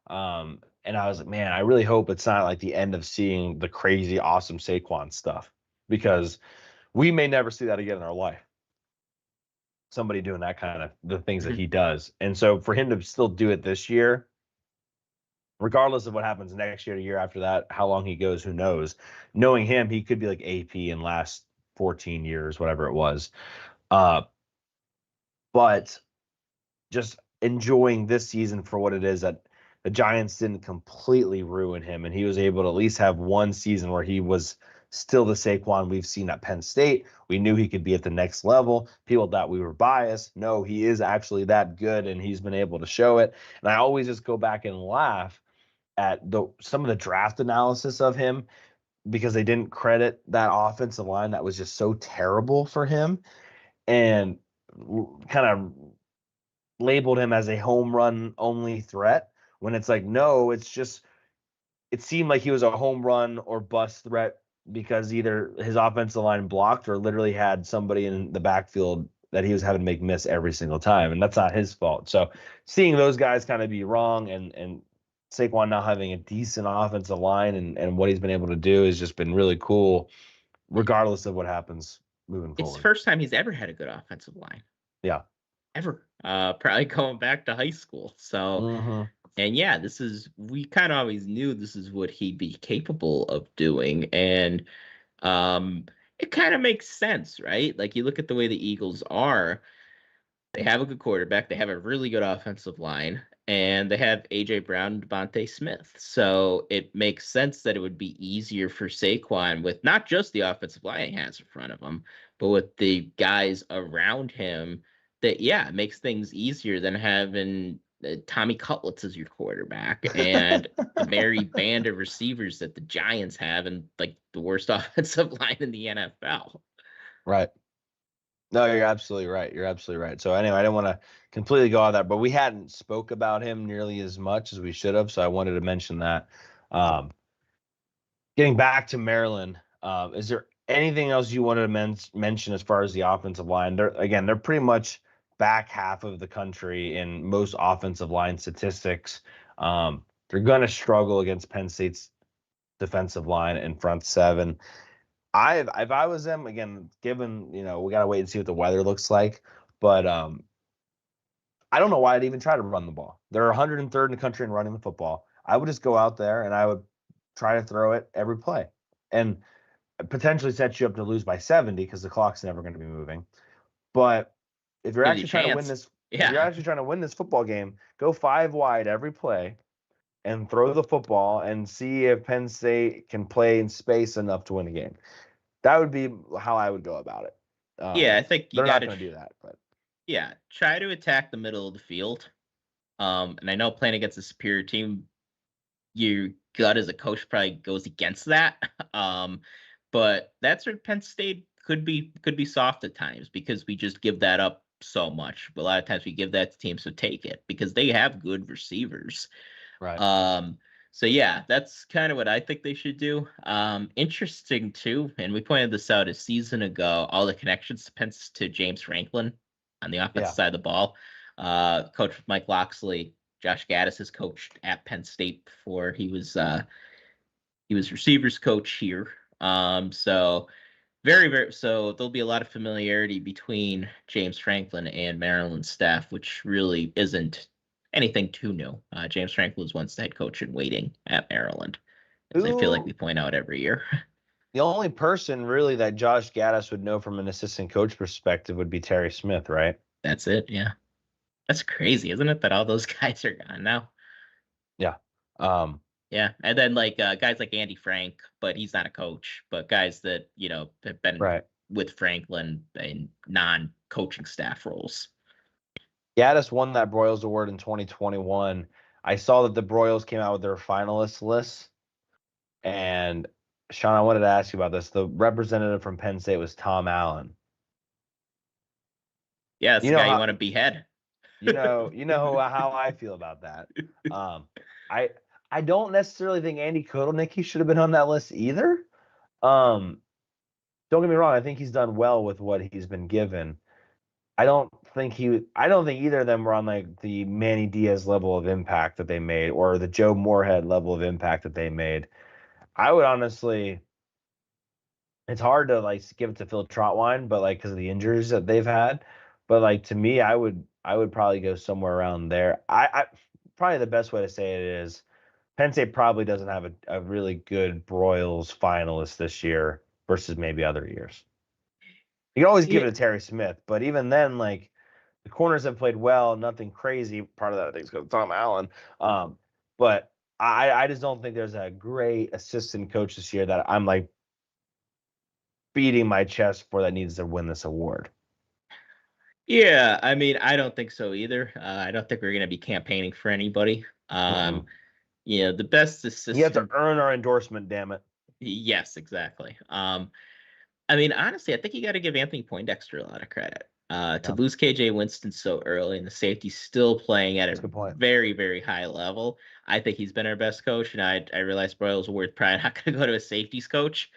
And I was like, man, I really hope it's not like the end of seeing the crazy, awesome Saquon stuff, because we may never see that again in our life. Somebody doing that kind of the things that he does. And so for him to still do it this year, regardless of what happens next year, the year after that, how long he goes, who knows? Knowing him, he could be like AP in last 14 years, whatever it was. But just enjoying this season for what it is, that the Giants didn't completely ruin him, and he was able to at least have one season where he was still the Saquon we've seen at Penn State. We knew he could be at the next level. People thought we were biased. No, he is actually that good, and he's been able to show it. And I always just go back and laugh at some of the draft analysis of him, because they didn't credit that offensive line that was just so terrible for him, and kind of labeled him as a home run only threat, when it's like, no, it seemed like he was a home run or bust threat because either his offensive line blocked or literally had somebody in the backfield that he was having to make miss every single time, and that's not his fault. So seeing those guys kind of be wrong, and Saquon now having a decent offensive line and what he's been able to do has just been really cool, regardless of what happens moving forward. It's the first time he's ever had a good offensive line. Yeah. Ever. Probably going back to high school. So, and yeah, we kind of always knew this is what he'd be capable of doing. And it kind of makes sense, right? Like, you look at the way the Eagles are, they have a good quarterback, they have a really good offensive line, and they have A.J. Brown and Devontae Smith. So it makes sense that it would be easier for Saquon with not just the offensive line he has in front of him, but with the guys around him, that, it makes things easier than having Tommy Cutlets as your quarterback and the very band of receivers that the Giants have, and like the worst offensive line in the NFL. Right. No, you're absolutely right. So anyway, I didn't want to completely go on that, but we hadn't spoke about him nearly as much as we should have, so I wanted to mention that. Getting back to Maryland, is there anything else you wanted to mention as far as the offensive line? They're pretty much back half of the country in most offensive line statistics. They're going to struggle against Penn State's defensive line and front seven. If I was them, again, given, we got to wait and see what the weather looks like, But I don't know why I'd even try to run the ball. They're 103rd in the country in running the football. I would just go out there and I would try to throw it every play and potentially set you up to lose by 70 because the clock's never going to be moving. But if you're Give you actually a trying to chance. win this, if Yeah. you're actually trying to win this football game, go 5 wide every play and throw the football and see if Penn State can play in space enough to win a game. That would be how I would go about it. Yeah, I think you They're got not going to do that, but yeah, try to attack the middle of the field. And I know playing against a superior team, your gut as a coach probably goes against that. But that's where Penn State could be soft at times because we just give that up so much. But a lot of times we give that to teams to take it because they have good receivers. right. So yeah, that's kind of what I think they should do. Interesting too, and we pointed this out a season ago, all the connections to James Franklin on the offensive side of the ball. Coach Mike Loxley, Josh Gaddis has coached at Penn State before. He was receivers coach here. So so there'll be a lot of familiarity between James Franklin and Maryland staff, which really isn't anything too new. James Franklin was once the head coach in waiting at Maryland, as I feel like we point out every year. The only person really that Josh Gaddis would know from an assistant coach perspective would be Terry Smith, right? That's it. Yeah. That's crazy, isn't it? That all those guys are gone now. Yeah. Yeah. And then guys like Andy Frank, but he's not a coach, but guys that, have been with Franklin in non-coaching staff roles. Gaddis won that Broyles Award in 2021. I saw that the Broyles came out with their finalist list. And Sean, I wanted to ask you about this. The representative from Penn State was Tom Allen. Yeah, that's the guy you want to behead. You know how I feel about that. I don't necessarily think Andy Kotelnicki should have been on that list either. Don't get me wrong. I think he's done well with what he's been given. I don't think either of them were on like the Manny Diaz level of impact that they made or the Joe Moorhead level of impact that they made. I would honestly, it's hard to like give it to Phil Trotwine, but like because of the injuries that they've had. But like to me, I would probably go somewhere around there. I probably the best way to say it is Penn State probably doesn't have a really good Broyles finalist this year versus maybe other years. You can always give it to Terry Smith, but even then, like the corners have played well, nothing crazy. Part of that I think is because of Tom Allen. But I just don't think there's a great assistant coach this year that I'm like beating my chest for that needs to win this award. Yeah, I mean, I don't think so either. I don't think we're going to be campaigning for anybody. The best assistant. You have to earn our endorsement, damn it. Yes, exactly. I mean, honestly, I think you got to give Anthony Poindexter a lot of credit. To lose KJ Winston so early and the safety still playing at a very, very high level. I think he's been our best coach, and I realize Broyles Award's probably not going to go to a safeties coach.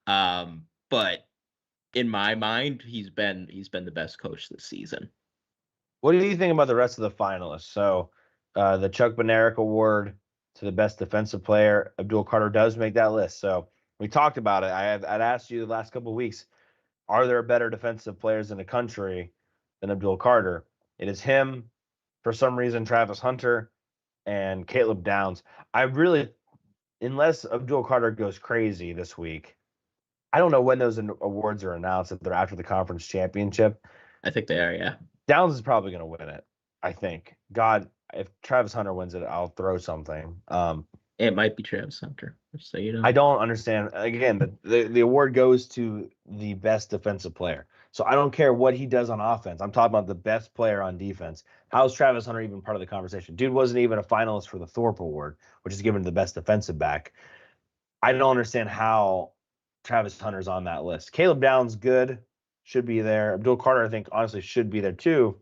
But in my mind, he's been the best coach this season. What do you think about the rest of the finalists? So the Chuck Bednarik Award to the best defensive player, Abdul Carter does make that list. So we talked about it. I'd asked you the last couple of weeks, are there better defensive players in the country than Abdul Carter? It is him, for some reason, Travis Hunter, and Caleb Downs. I really, unless Abdul Carter goes crazy this week, I don't know when those awards are announced, if they're after the conference championship. I think they are, yeah. Downs is probably going to win it, I think. God, if Travis Hunter wins it, I'll throw something. It might be Travis Hunter, so you know. I don't understand. Again, the award goes to the best defensive player. So I don't care what he does on offense. I'm talking about the best player on defense. How's Travis Hunter even part of the conversation? Dude wasn't even a finalist for the Thorpe Award, which is given to the best defensive back. I don't understand how Travis Hunter's on that list. Caleb Downs, good, should be there. Abdul Carter, I think, honestly, should be there too.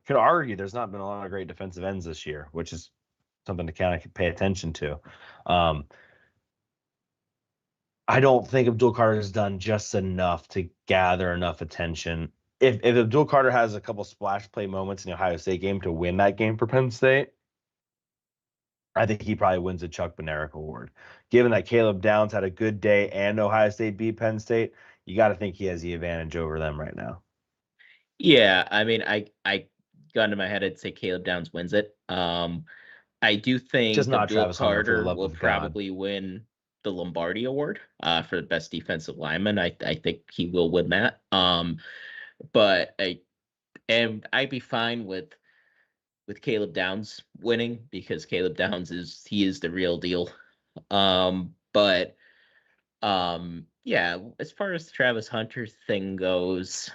Could argue there's not been a lot of great defensive ends this year, which is something to kind of pay attention to. I don't think Abdul Carter has done just enough to gather enough attention. If Abdul Carter has a couple splash play moments in the Ohio State game to win that game for Penn State, I think he probably wins the Chuck Bednarik Award. Given that Caleb Downs had a good day and Ohio State beat Penn State, you got to think he has the advantage over them right now. Yeah, I mean, I got into my head. I'd say Caleb Downs wins it. I do Just think not Abdul Travis Hunter, for the Carter love will of God. probably win the Lombardi Award for the best defensive lineman. I think he will win that. But I'd be fine with Caleb Downs winning because Caleb Downs is the real deal. But yeah, as far as the Travis Hunter thing goes,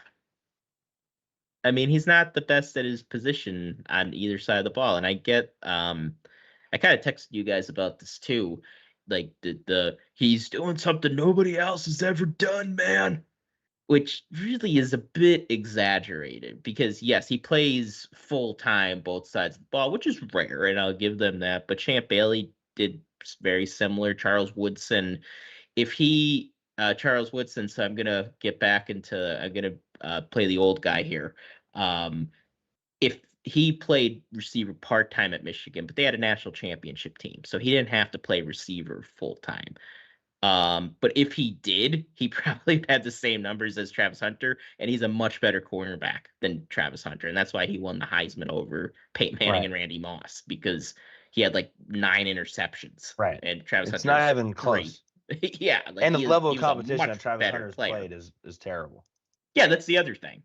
I mean, he's not the best at his position on either side of the ball. And I kind of texted you guys about this too. Like the he's doing something nobody else has ever done, man. Which really is a bit exaggerated because yes, he plays full time both sides of the ball, which is rare, and I'll give them that. But Champ Bailey did very similar. Charles Woodson, if he Charles Woodson, so I'm gonna play the old guy here. Um, if he played receiver part time at Michigan, but they had a national championship team, so he didn't have to play receiver full time. But if he did, he probably had the same numbers as Travis Hunter, and he's a much better cornerback than Travis Hunter, and that's why he won the Heisman over Peyton Manning Right. and Randy Moss because he had like 9 interceptions, Right. and Travis It's Hunter's not even 3. close. Yeah, like And the level he of was a competition much that Travis better Hunter's player. played is terrible. Yeah, that's the other thing.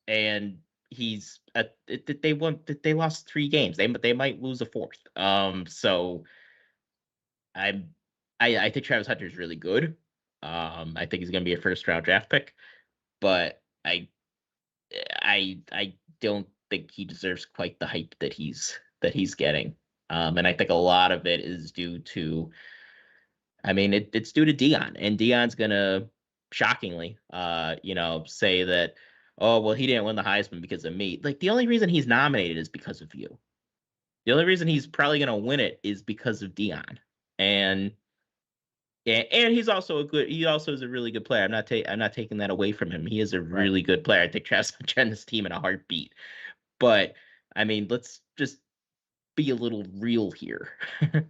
And they lost 3 games. They might lose a fourth. So I'm I think Travis Hunter is really good. I think he's going to be a first round draft pick, but I don't think he deserves quite the hype that he's getting. And I think a lot of it is due to, I mean, it's due to Dion, and Dion's gonna shockingly, say that, oh well, he didn't win the Heisman because of me. Like the only reason he's nominated is because of you. The only reason he's probably gonna win it is because of Dion, and and he's also he also is a really good player. I'm not taking that away from him. He is a Right. really good player. I think Travis on this team in a heartbeat. But I mean, let's just be a little real here.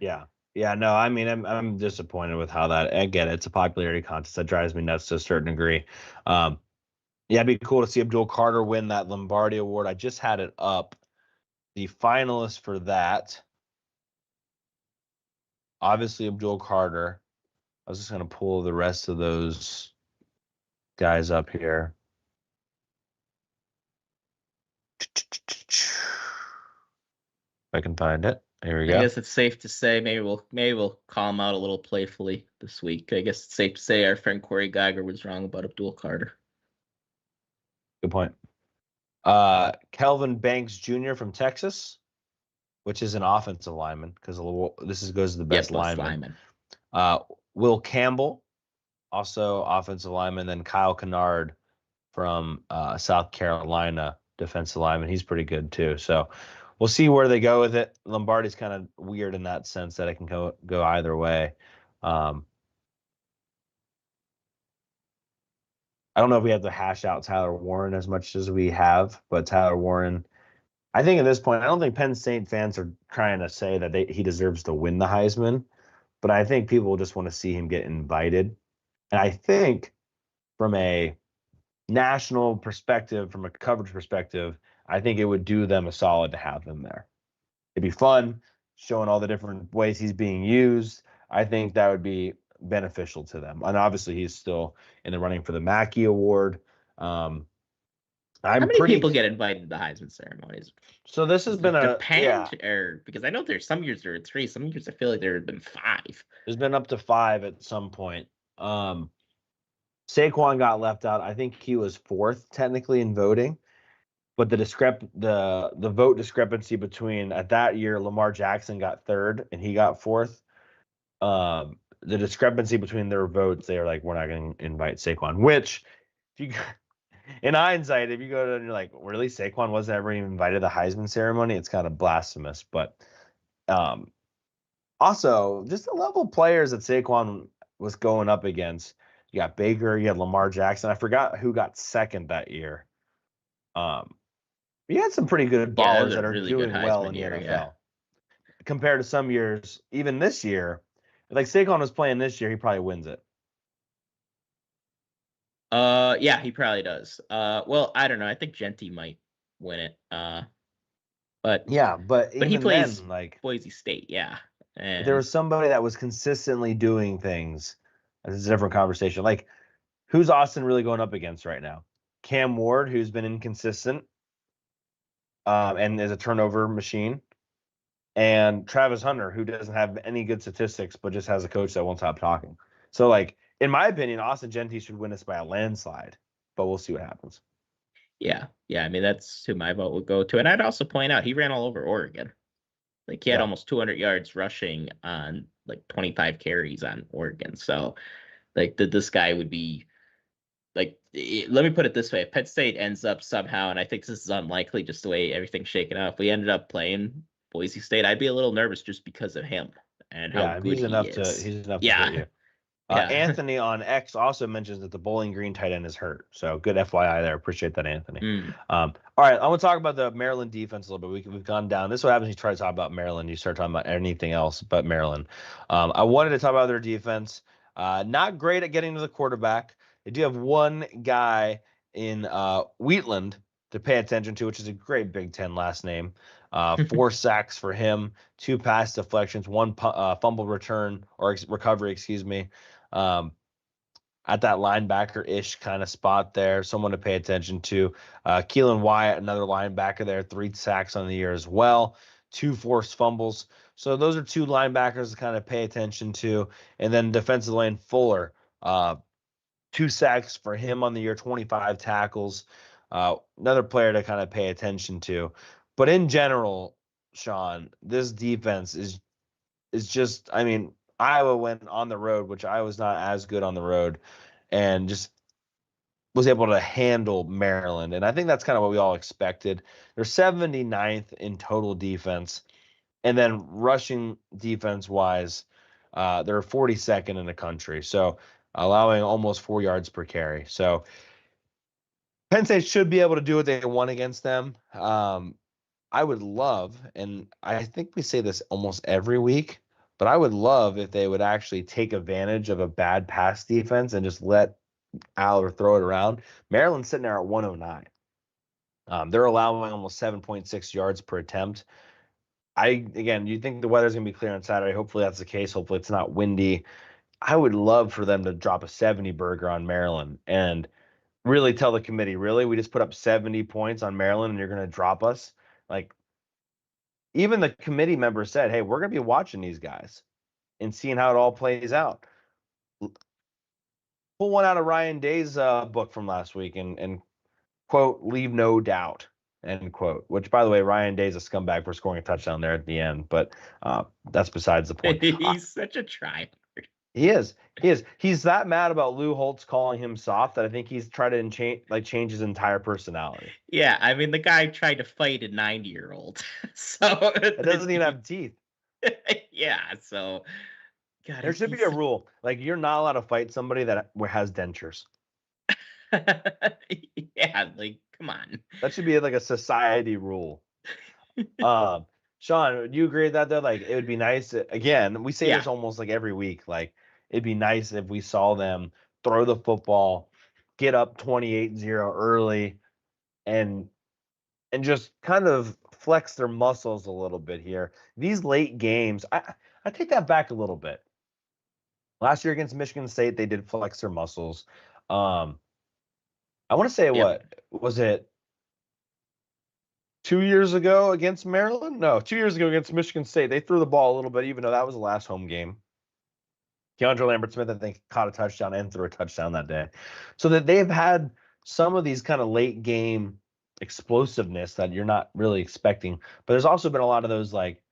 Yeah. Yeah, no, I mean, I'm disappointed with how that. I get it. It's a popularity contest that drives me nuts to a certain degree. Um, yeah, it'd be cool to see Abdul Carter win that Lombardi Award. I just had it up. The finalists for that, obviously Abdul Carter. I was just gonna pull the rest of those guys up here. If I can find it. Here we I go. guess it's safe to say maybe we'll call him out a little playfully this week. I guess it's safe to say our friend Corey Geiger was wrong about Abdul Carter. Good point. Kelvin Banks Jr. from Texas, which is an offensive lineman because goes to the best Yep, best lineman. lineman. Will Campbell, also offensive lineman. Then Kyle Kennard from South Carolina, defensive lineman. He's pretty good too. So we'll see where they go with it. Lombardi's kind of weird in that sense that it can go either way. I don't know if we have to hash out Tyler Warren as much as we have, but Tyler Warren, I think at this point, I don't think Penn State fans are trying to say that he deserves to win the Heisman, but I think people just want to see him get invited. And I think from a national perspective, from a coverage perspective, I think it would do them a solid to have him there. It'd be fun showing all the different ways he's being used. I think that would be beneficial to them. And obviously, he's still in the running for the Mackey Award. How I'm many pretty. people get invited to the Heisman ceremonies? So this has Does been it a yeah. depend, or because I know there's some years there are 3, some years I feel like there have been 5. There's been up to 5 at some point. Saquon got left out. I think he was 4th technically in voting, but the vote discrepancy between at that year Lamar Jackson got 3rd and he got 4th. The discrepancy between their votes, they are like, we're not going to invite Saquon. Which, if you in hindsight, if you go to and you're like, really, Saquon wasn't ever even invited to the Heisman ceremony, it's kind of blasphemous. But also, just the level of players that Saquon was going up against. You got Baker, you had Lamar Jackson. I forgot who got 2nd that year. You had some pretty good Yeah, that ballers was a that are really good doing well Heisman in the year. NFL Yeah. compared to some years, even this year. Like Saquon was playing this year, he probably wins it. Yeah, he probably does. Well, I don't know. I think Genty might win it. But Yeah, but he even plays then, like Boise State, yeah. if there And was somebody that was consistently doing things, this is a different conversation. Like, who's Austin really going up against right now? Cam Ward, who's been inconsistent, and is a turnover machine, and Travis Hunter, who doesn't have any good statistics, but just has a coach that won't stop talking. So, like, in my opinion, Austin Genty should win this by a landslide, but we'll see what happens. yeah, I mean that's who my vote would go to. And I'd also point out he ran all over Oregon. Like he had Yeah. almost 200 yards rushing on like 25 carries on Oregon. So like this guy would be like, let me put it this way: if Penn State ends up somehow, and I think this is unlikely, just the way everything's shaken out, if we ended up playing Boise State, I'd be a little nervous just because of him and how Yeah, good he is. he's enough to hurt Yeah, you. yeah. Anthony on X also mentions that the Bowling Green tight end is hurt. So good FYI there. Appreciate that, Anthony. Mm. All right, I want to talk about the Maryland defense a little bit. We've gone down. This is what happens when you try to talk about Maryland. You start talking about anything else but Maryland. I wanted to talk about their defense. Not great at getting to the quarterback. They do have one guy in Wheatland to pay attention to, which is a great Big Ten last name. 4 sacks for him, 2 pass deflections, 1 fumble return or recovery, excuse me. At that linebacker-ish kind of spot there, someone to pay attention to. Keelan Wyatt, another linebacker there, 3 sacks on the year as well, 2 forced fumbles. So those are 2 linebackers to kind of pay attention to. And then defensive line Fuller, 2 sacks for him on the year, 25 tackles. Another player to kind of pay attention to. But in general, Sean, this defense is just, I mean, Iowa went on the road, which I was not as good on the road, and just was able to handle Maryland. And I think that's kind of what we all expected. They're 79th in total defense. And then rushing defense wise, they're 42nd in the country. So allowing almost 4 yards per carry. So Penn State should be able to do what they want against them. I would love, and I think we say this almost every week, but I would love if they would actually take advantage of a bad pass defense and just let Aller throw it around. Maryland's sitting there at 109. They're allowing almost 7.6 yards per attempt. Again, you think the weather's going to be clear on Saturday. Hopefully that's the case. Hopefully it's not windy. I would love for them to drop a 70 burger on Maryland and really tell the committee, really, we just put up 70 points on Maryland and you're going to drop us? Like, even the committee members said, hey, we're going to be watching these guys and seeing how it all plays out. Pull one out of Ryan Day's book from last week and quote, leave no doubt, end quote, which, by the way, Ryan Day's a scumbag for scoring a touchdown there at the end, but that's besides the point. He's such a tryhard. He is. He's that mad about Lou Holtz calling him soft that I think he's tried to change his entire personality. Yeah, I mean, the guy tried to fight a 90-year-old. So it doesn't even have teeth. Yeah, so God, there should be a rule. Like, you're not allowed to fight somebody that has dentures. Yeah, like, come on. That should be like a society rule. Sean, do you agree with that though? Like, it would be nice. Again, we say this almost like every week. Like, it'd be nice if we saw them throw the football, get up 28-0 early, and just kind of flex their muscles a little bit here. These late games, I take that back a little bit. Last year against Michigan State, they did flex their muscles. I want to say, what was it? 2 years ago against Maryland? No, 2 years ago against Michigan State. They threw the ball a little bit, even though that was the last home game. Keandre Lambert-Smith, I think, caught a touchdown and threw a touchdown that day. So that they've had some of these kind of late game explosiveness that you're not really expecting. But there's also been a lot of those like,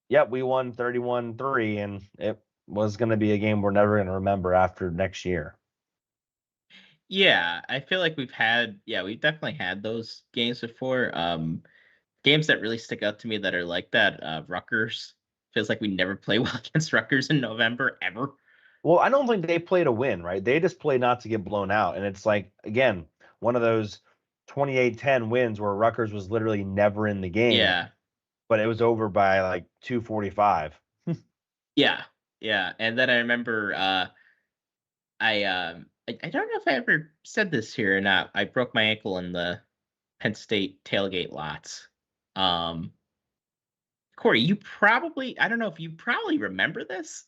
yep, we won 31-3, and it was going to be a game we're never going to remember after next year. Yeah, I feel like we've definitely had those games before. Games that really stick out to me that are like that, Rutgers. Feels like we never play well against Rutgers in November, ever. Well, I don't think they play to win, right? They just play not to get blown out. And it's like, again, one of those 28-10 wins where Rutgers was literally never in the game. Yeah. But it was over by like 2:45. Yeah. And then I remember I don't know if I ever said this here or not. I broke my ankle in the Penn State tailgate lots. Um, Cory, I don't know if you probably remember this.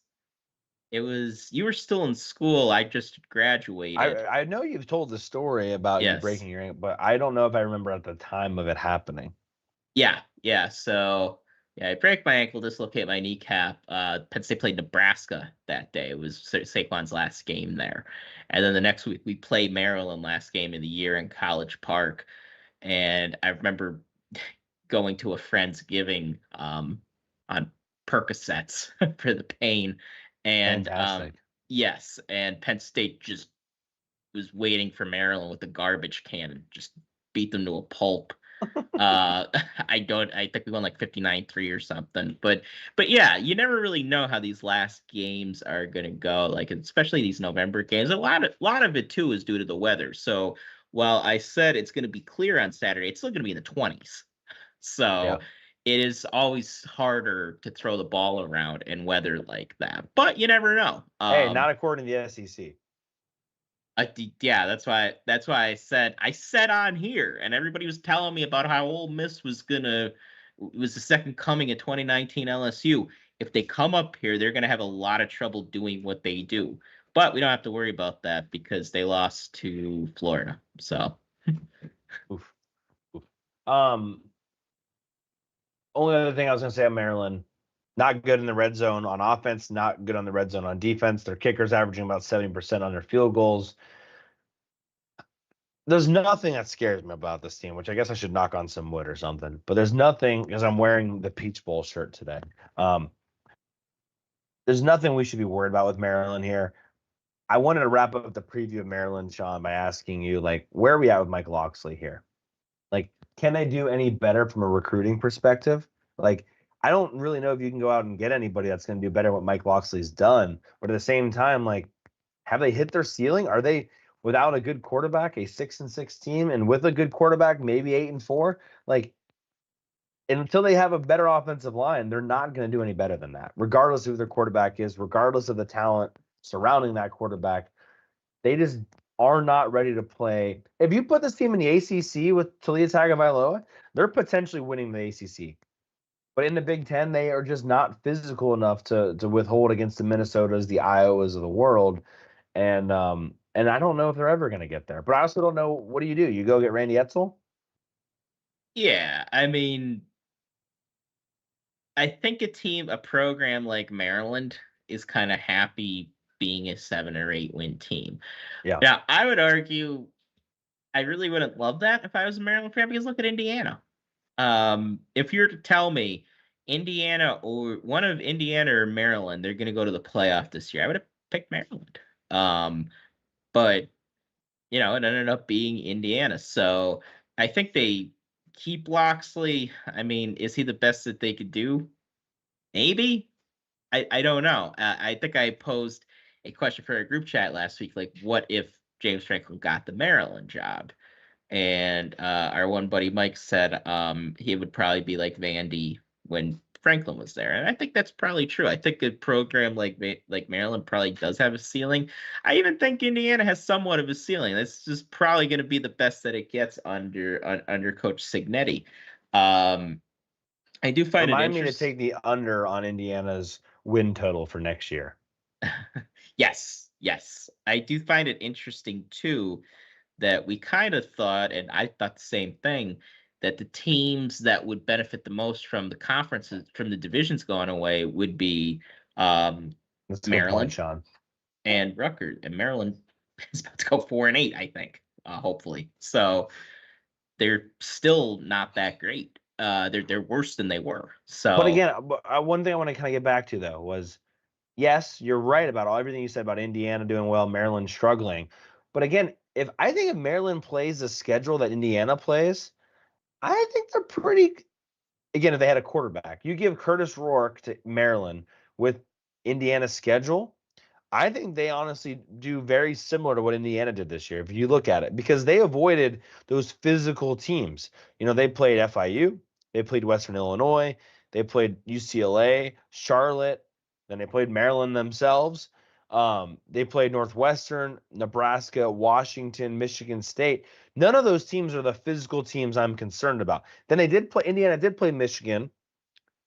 You were still in school. I just graduated. I know you've told the story about you Yes. breaking your ankle, but I don't know if I remember at the time of it happening. Yeah. Yeah. So, yeah, I break my ankle, dislocate my kneecap. Penn State played Nebraska that day. It was Saquon's last game there. And then the next week, we played Maryland last game of the year in College Park. And I remember going to a Friendsgiving on Percocets for the pain. And Fantastic. yes, and Penn State just was waiting for Maryland with a garbage can and just beat them to a pulp. I think we won like 59-3 or something. But yeah, you never really know how these last games are gonna go, like especially these November games. A lot of it too is due to the weather. So while I said it's gonna be clear on Saturday, it's still gonna be in the 20s. Yeah. So it is always harder to throw the ball around in weather like that. But you never know. Hey, not according to the SEC. Yeah, that's why I said on here, and everybody was telling me about how Ole Miss was the second coming of 2019 LSU. If they come up here, they're gonna have a lot of trouble doing what they do. But we don't have to worry about that because they lost to Florida. So Oof. Oof. Only other thing I was going to say on Maryland, not good in the red zone on offense, not good on the red zone on defense. Their kickers averaging about 70% on their field goals. There's nothing that scares me about this team, which I guess I should knock on some wood or something. But there's nothing, because I'm wearing the Peach Bowl shirt today. There's nothing we should be worried about with Maryland here. I wanted to wrap up the preview of Maryland, Sean, by asking you, like, where are we at with Mike Locksley here? Like, can they do any better from a recruiting perspective? Like, I don't really know if you can go out and get anybody that's going to do better what Mike Locksley's done. But at the same time, like, have they hit their ceiling? Are they without a good quarterback, a 6-6 team, and with a good quarterback, maybe 8-4? Like, until they have a better offensive line, they're not going to do any better than that, regardless of who their quarterback is, regardless of the talent surrounding that quarterback. They just are not ready to play. If you put this team in the ACC with Taulia Tagovailoa, they're potentially winning the ACC. But in the Big Ten, they are just not physical enough to withhold against the Minnesotas, the Iowas of the world. And I don't know if they're ever going to get there. But I also don't know, what do? You go get Randy Edsall? yeah, I mean, I think a program like Maryland is kind of happy being a 7 or 8 win team. Yeah. Now, I would argue I really wouldn't love that if I was a Maryland fan because look at Indiana. If you were to tell me Indiana or one of Indiana or Maryland, they're going to go to the playoff this year, I would have picked Maryland. But it ended up being Indiana. So I think they keep Loxley. I mean, is he the best that they could do? Maybe. I don't know. I think I posed a question for a group chat last week, like, what if James Franklin got the Maryland job? And our one buddy Mike said he would probably be like Vandy when Franklin was there, and I think that's probably true. I think a program like Maryland probably does have a ceiling. I even think Indiana has somewhat of a ceiling. This is probably going to be the best that it gets under Coach Signetti. I do find Remind it me to take the under on Indiana's win total for next year. Yes, I do find it interesting too that we kind of thought, and I thought the same thing, that the teams that would benefit the most from the conferences, from the divisions going away, would be That's a good point, Maryland Sean. and Rutgers. And Maryland is about to go 4-8, I think, hopefully. So they're still not that great. They're worse than they were. So, But again, one thing I want to kind of get back to, though, was yes, you're right about everything you said about Indiana doing well, Maryland struggling. But again, if Maryland plays the schedule that Indiana plays, I think they're pretty. Again, if they had a quarterback, you give Curtis Rourke to Maryland with Indiana's schedule, I think they honestly do very similar to what Indiana did this year, if you look at it, because they avoided those physical teams. They played FIU, they played Western Illinois, they played UCLA, Charlotte, then they played Maryland themselves. They played Northwestern, Nebraska, Washington, Michigan State. None of those teams are the physical teams I'm concerned about. Then Indiana did play Michigan,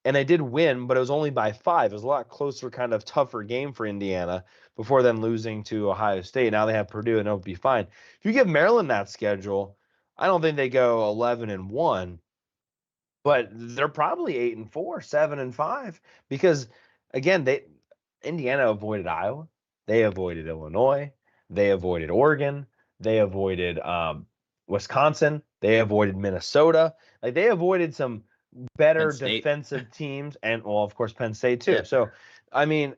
and they did win, but it was only by 5. It was a lot closer, kind of tougher game for Indiana before then losing to Ohio State. Now they have Purdue, and it'll be fine. If you give Maryland that schedule, I don't think they go 11-1, but they're probably 8-4, 7-5, because again, Indiana avoided Iowa, they avoided Illinois, they avoided Oregon, they avoided Wisconsin, they avoided Minnesota. Like, they avoided some better defensive teams, and well, of course, Penn State too. Yeah. So, I mean,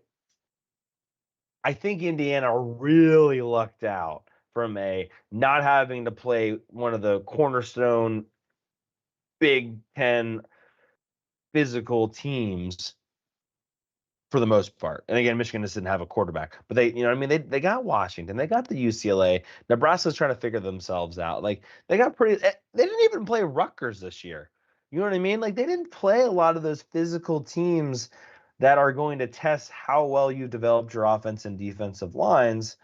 I think Indiana really lucked out from not having to play one of the cornerstone Big Ten physical teams for the most part. And again, Michigan just didn't have a quarterback, but they they got Washington, they got the UCLA. Nebraska's trying to figure themselves out. Like, they didn't even play Rutgers this year. You know what I mean? Like, they didn't play a lot of those physical teams that are going to test how well you've developed your offense and defensive lines,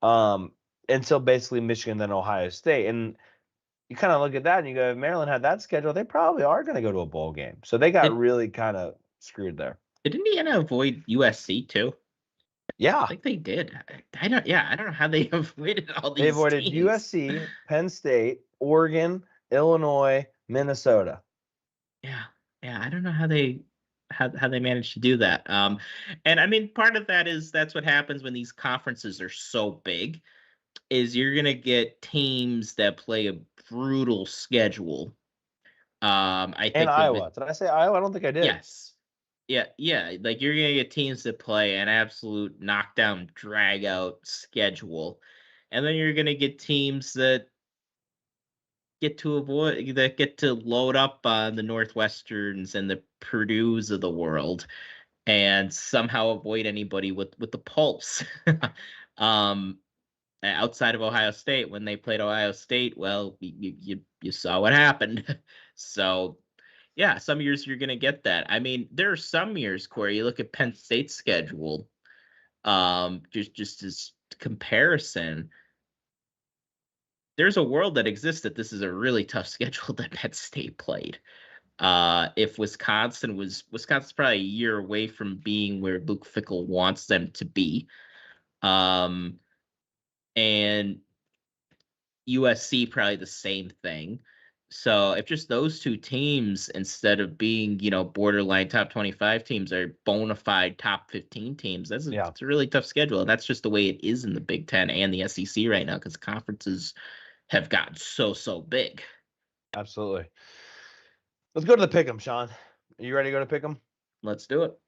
until basically Michigan, then Ohio State. And you kind of look at that and you go, if Maryland had that schedule, they probably are going to go to a bowl game. So they got really kind of screwed there. Did Indiana avoid USC too? Yeah, I think they did. I don't know how they avoided all these. They avoided teams. USC, Penn State, Oregon, Illinois, Minnesota. Yeah. I don't know how they managed to do that. And I mean, part of that is that's what happens when these conferences are so big. Is you're gonna get teams that play a brutal schedule. I think Iowa. Did I say Iowa? I don't think I did. Yes. Yeah. Like, you're gonna get teams that play an absolute knockdown, drag out schedule, and then you're gonna get teams that get to load up on the Northwesterns and the Purdues of the world, and somehow avoid anybody with the pulse. Outside of Ohio State, when they played Ohio State, well, you saw what happened. So, yeah, some years you're going to get that. I mean, there are some years, Corey, you look at Penn State's schedule, just as comparison, there's a world that exists that this is a really tough schedule that Penn State played. If Wisconsin's probably a year away from being where Luke Fickell wants them to be. And USC probably the same thing. So if just those two teams, instead of being, borderline top 25 teams, are bona fide top 15 teams, it's a really tough schedule. And that's just the way it is in the Big Ten and the SEC right now, because conferences have gotten so big. Absolutely. Let's go to the Pick'em, Sean. Are you ready to go to Pick'em? Let's do it.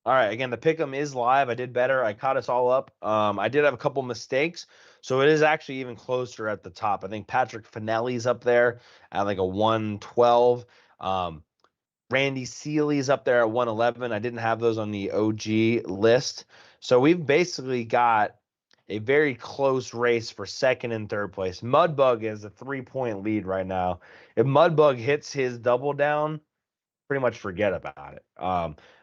All right. Again, the Pick'em is live. I did better. I caught us all up. I did have a couple mistakes, so it is actually even closer at the top. I think Patrick Finelli's up there at like a 112. Randy Seeley's up there at 111. I didn't have those on the OG list. So we've basically got a very close race for second and third place. Mudbug is a 3-point lead right now. If Mudbug hits his double down, pretty much forget about it.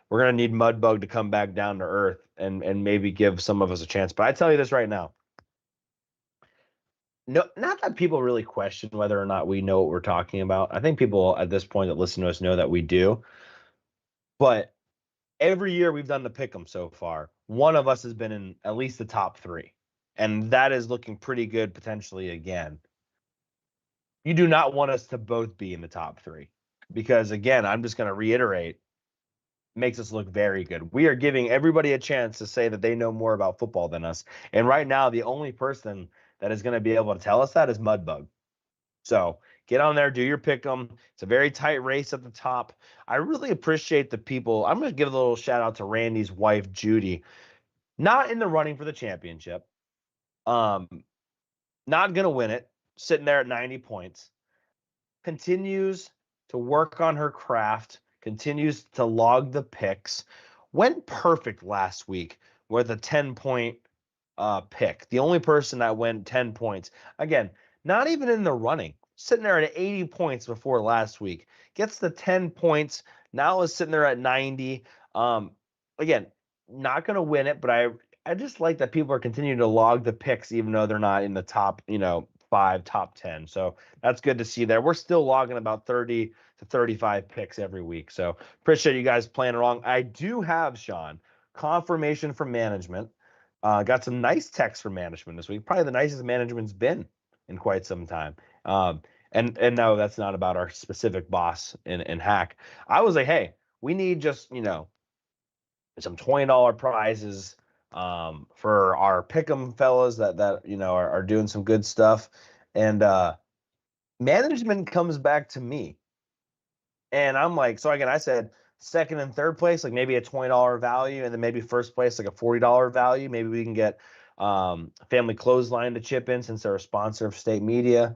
We're going to need Mudbug to come back down to earth and maybe give some of us a chance. But I tell you this right now. No, not that people really question whether or not we know what we're talking about. I think people at this point that listen to us know that we do. But every year we've done the Pick'em so far, one of us has been in at least the top 3. And that is looking pretty good potentially again. You do not want us to both be in the top 3. Because, again, I'm just going to reiterate, makes us look very good. We are giving everybody a chance to say that they know more about football than us. And right now, the only person that is going to be able to tell us that is Mudbug. So get on there, do your Pick'em. It's a very tight race at the top. I really appreciate the people. I'm going to give a little shout out to Randy's wife, Judy. Not in the running for the championship. Not going to win it. Sitting there at 90 points. Continues to work on her craft, continues to log the picks. Went perfect last week with a 10-point pick. The only person that went 10 points. Again, not even in the running. Sitting there at 80 points before last week. Gets the 10 points. Now is sitting there at 90. Again, not going to win it, but I just like that people are continuing to log the picks, even though they're not in the top, 5, top 10. So that's good to see there. We're still logging about 30 to 35 picks every week. So appreciate you guys playing along. I do have, Sean, confirmation from management. Got some nice texts from management this week. Probably the nicest management's been in quite some time. And no, that's not about our specific boss in Hack. I was like, hey, we need just, some $20 prizes for our Pick'em fellas that are doing some good stuff. And management comes back to me. And I'm like, so again, I said second and third place, like maybe a $20 value, and then maybe first place, like a $40 value. Maybe we can get Family Clothesline to chip in since they're a sponsor of state media.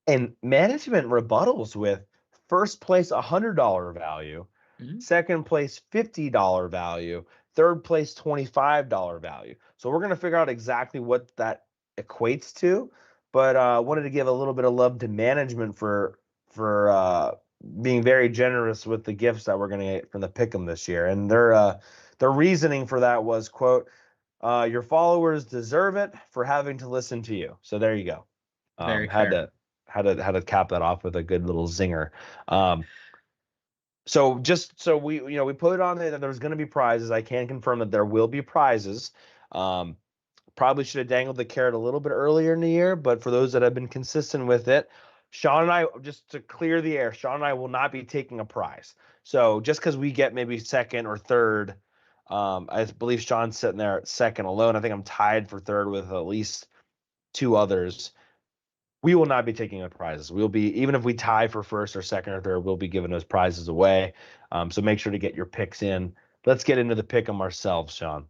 And management rebuttals with first place $100 value, second place $50 value, third place $25 value. So we're going to figure out exactly what that equates to. But wanted to give a little bit of love to management for being very generous with the gifts that we're going to get from the Pick'em this year. And their reasoning for that was, quote, your followers deserve it for having to listen to you. So there you go. Very Had fair. to cap that off with a good little zinger. So just so we put it on there that there's going to be prizes. I can confirm that there will be prizes. Probably should have dangled the carrot a little bit earlier in the year, but for those that have been consistent with it, Sean and I, just to clear the air, Sean and I will not be taking a prize. So just because we get maybe second or third, I believe Sean's sitting there at second alone. I think I'm tied for third with at least two others. We will not be taking the prizes. We'll be, even if we tie for first or second or third, we'll be giving those prizes away. So make sure to get your picks in. Let's get into the pick 'em ourselves, Sean.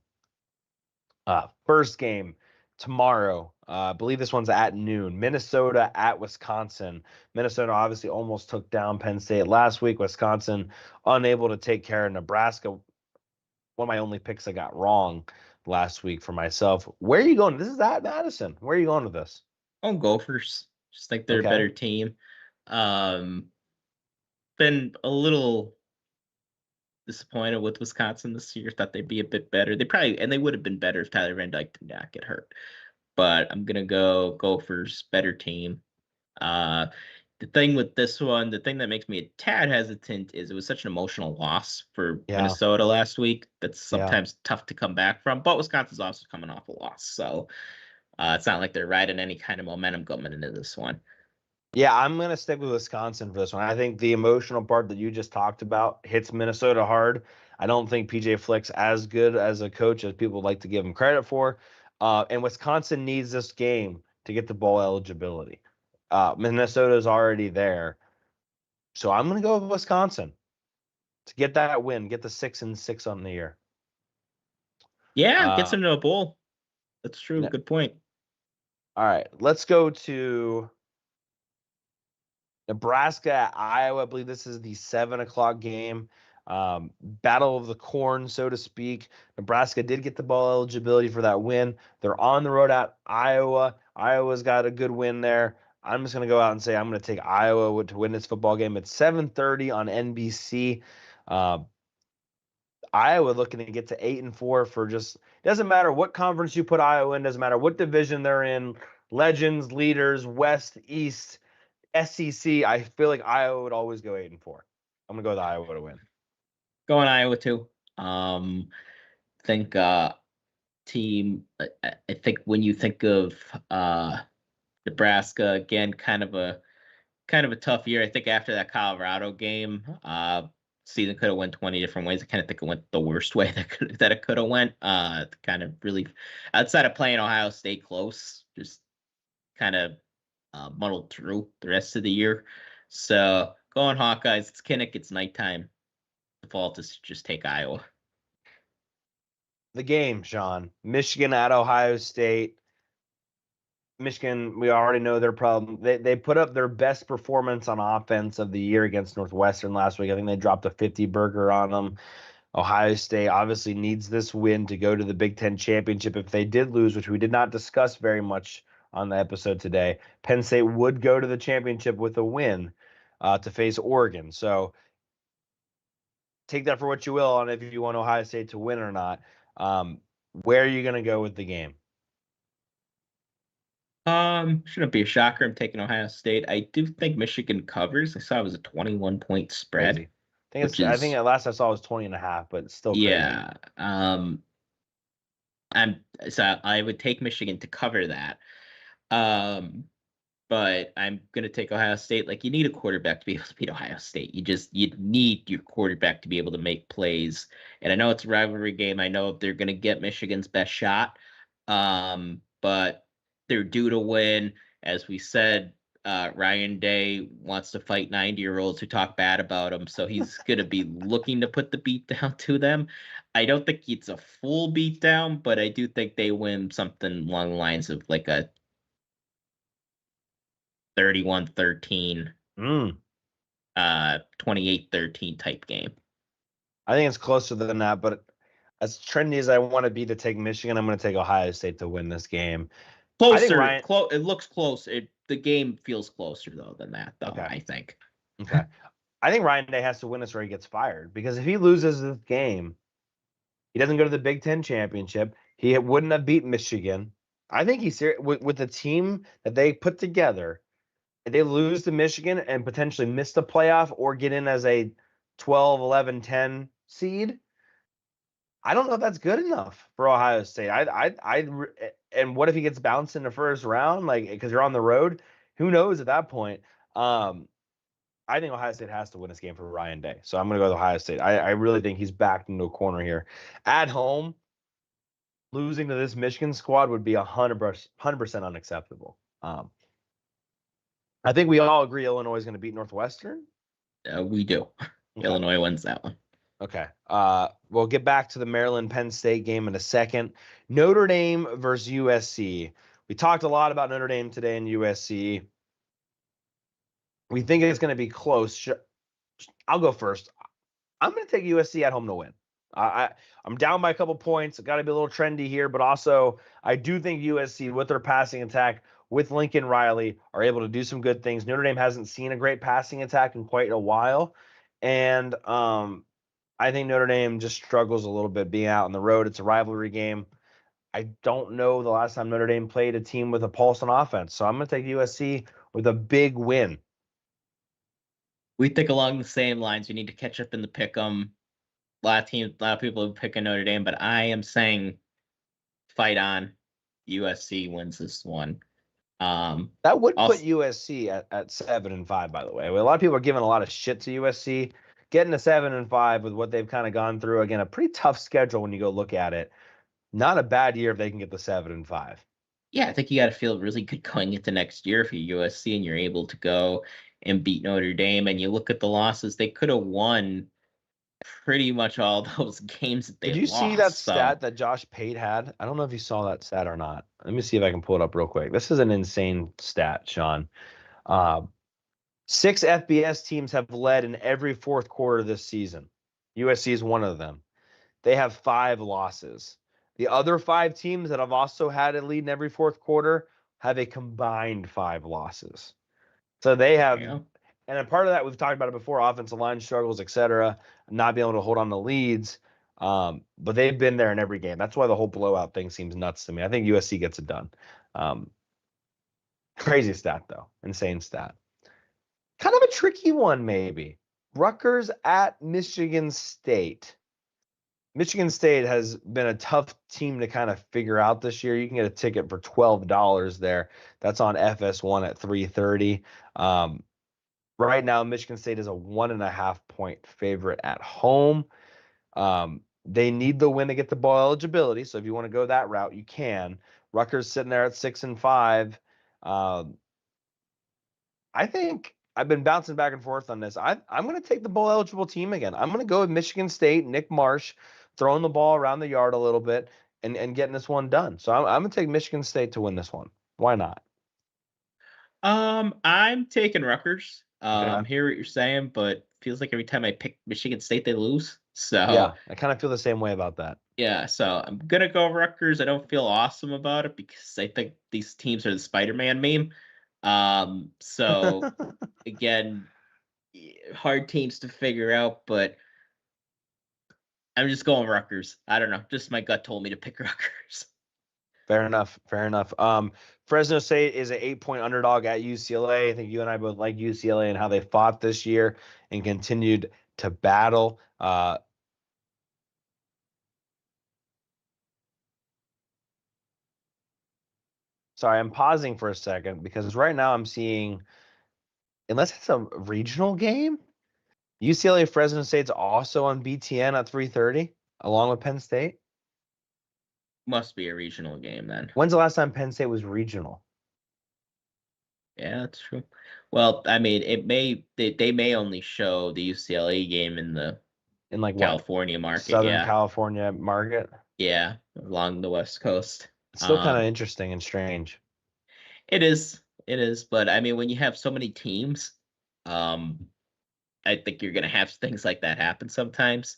First game tomorrow. I believe this one's at noon. Minnesota at Wisconsin. Minnesota obviously almost took down Penn State last week. Wisconsin unable to take care of Nebraska. One of my only picks I got wrong last week for myself. Where are you going? This is at Madison. Where are you going with this? Oh, Gophers. Just think they're a Okay. better team. Been a little disappointed with Wisconsin this year. Thought they'd be a bit better. They would have been better if Tyler Van Dyke did not get hurt. But I'm gonna go Gophers, better team. The thing with this one, the thing that makes me a tad hesitant is it was such an emotional loss for Yeah. Minnesota last week. That's Yeah. sometimes tough to come back from. But Wisconsin's also coming off a loss, so it's not like they're riding any kind of momentum coming into this one. Yeah, I'm going to stick with Wisconsin for this one. I think the emotional part that you just talked about hits Minnesota hard. I don't think PJ Flick's as good as a coach as people like to give him credit for. And Wisconsin needs this game to get the bowl eligibility. Minnesota's already there. So I'm going to go with Wisconsin to get that win, get the 6-6 on the year. Yeah, gets into a bowl. That's true. Good point. All right, let's go to Nebraska at Iowa. I believe this is the 7:00 game. Battle of the Corn, so to speak. Nebraska did get the ball eligibility for that win. They're on the road at Iowa. Iowa's got a good win there. I'm just going to go out and say I'm going to take Iowa to win this football game. It's 7:30 on NBC. Iowa looking to get to 8-4 for just doesn't matter what conference you put Iowa in, doesn't matter what division they're in, legends, leaders, West, East, SEC. I feel like Iowa would always go 8-4. I'm gonna go with Iowa to win. Going Iowa too. Think team. I think when you think of Nebraska again, kind of a tough year. I think after that Colorado game, season could have went 20 different ways. I kind of think it went the worst way that it could have went. Kind of really outside of playing Ohio State close, just kind of muddled through the rest of the year. So going Hawkeyes, it's Kinnick, it's nighttime. Default is to just take Iowa. The game, Sean. Michigan at Ohio State. Michigan, we already know their problem. They put up their best performance on offense of the year against Northwestern last week. I think they dropped a 50 burger on them. Ohio State obviously needs this win to go to the Big Ten championship. If they did lose, which we did not discuss very much on the episode today, Penn State would go to the championship with a win to face Oregon. So take that for what you will on if you want Ohio State to win or not. Where are you going to go with the game? Shouldn't be a shocker. I'm taking Ohio State. I do think Michigan covers. I saw it was a 21-point spread, Crazy. I think which I think is at last I saw it was 20.5, but it's still crazy. yeah. I would take Michigan to cover that. Um, but I'm gonna take Ohio State. Like you need a quarterback to be able to beat Ohio State. You need your quarterback to be able to make plays. And I know it's a rivalry game. I know they're gonna get Michigan's best shot. But they're due to win. As we said, Ryan Day wants to fight 90-year-olds who talk bad about him, so he's gonna be looking to put the beat down to them. I don't think it's a full beat down, but I do think they win something along the lines of like a 31-13, Mm. 28-13 type game. I think it's closer than that, but as trendy as I want to be to take Michigan, I'm going to take Ohio State to win this game. I think Closer, Ryan. it looks close. The game feels closer though than that, though. Okay. I think. Okay. I think Ryan Day has to win this or he gets fired because if he loses this game, he doesn't go to the Big Ten championship. He wouldn't have beat Michigan. I think he's with the team that they put together. If they lose to Michigan and potentially miss the playoff or get in as a 12, 11, 10 seed, I don't know if that's good enough for Ohio State. And what if he gets bounced in the first round, like because you're on the road? Who knows at that point? I think Ohio State has to win this game for Ryan Day, so I'm going to go with Ohio State. I really think he's backed into a corner here. At home, losing to this Michigan squad would be 100% unacceptable. I think we all agree Illinois is going to beat Northwestern. We do. Okay. Illinois wins that one. Okay. We'll get back to the Maryland Penn State game in a second. Notre Dame versus USC. We talked a lot about Notre Dame today and USC. We think it's going to be close. I'll go first. I'm going to take USC at home to win. I'm down by a couple points. Got to be a little trendy here, but also I do think USC with their passing attack with Lincoln Riley are able to do some good things. Notre Dame hasn't seen a great passing attack in quite a while, and I think Notre Dame just struggles a little bit being out on the road. It's a rivalry game. I don't know the last time Notre Dame played a team with a pulse on offense, so I'm going to take USC with a big win. We think along the same lines. We need to catch up in the pick'em. A lot of people are picking Notre Dame, but I am saying fight on. USC wins this one. That would put USC at 7-5, by the way. A lot of people are giving a lot of shit to USC. Getting to 7-5 with what they've kind of gone through. Again, a pretty tough schedule when you go look at it. Not a bad year if they can get the 7-5. Yeah, I think you got to feel really good going into next year if you're USC and you're able to go and beat Notre Dame. And you look at the losses, they could have won pretty much all those games that they lost. Did you see that stat that Josh Pate had? I don't know if you saw that stat or not. Let me see if I can pull it up real quick. This is an insane stat, Sean. 6 FBS teams have led in every fourth quarter this season. USC is one of them. They have 5 losses. The other 5 teams that have also had a lead in every fourth quarter have a combined 5 losses. So they have, and a part of that, we've talked about it before, offensive line struggles, etc., not being able to hold on to leads. But they've been there in every game. That's why the whole blowout thing seems nuts to me. I think USC gets it done. Crazy stat, though. Insane stat. Kind of a tricky one, maybe. Rutgers at Michigan State. Michigan State has been a tough team to kind of figure out this year. You can get a ticket for $12 there. That's on FS1 at 3:30. Right now, Michigan State is a 1.5-point favorite at home. They need the win to get the bowl eligibility. So if you want to go that route, you can. Rutgers sitting there at 6-5. I think I've been bouncing back and forth on this. I'm going to take the bowl eligible team again. I'm going to go with Michigan State, Nick Marsh, throwing the ball around the yard a little bit and getting this one done. So I'm going to take Michigan State to win this one. Why not? I'm taking Rutgers. Okay. Hear what you're saying, but feels like every time I pick Michigan State, they lose. So yeah, I kind of feel the same way about that. Yeah, so I'm gonna go Rutgers. I don't feel awesome about it because I think these teams are the Spider-Man meme. So again, hard teams to figure out, but I'm just going Rutgers. I don't know. Just my gut told me to pick Rutgers. Fair enough. Fair enough. Fresno State is an 8-point underdog at UCLA. I think you and I both like UCLA and how they fought this year and continued to battle. Sorry, I'm pausing for a second because right now I'm seeing, unless it's a regional game, UCLA Fresno State's also on BTN at 3:30, along with Penn State. Must be a regional game then. When's the last time Penn State was regional? Yeah, that's true. Well, I mean, they may only show the UCLA game in like California what? market. Southern California market. Yeah, along the West Coast. It's still kind of interesting and strange. It is, but I mean, when you have so many teams, I think you're gonna have things like that happen sometimes.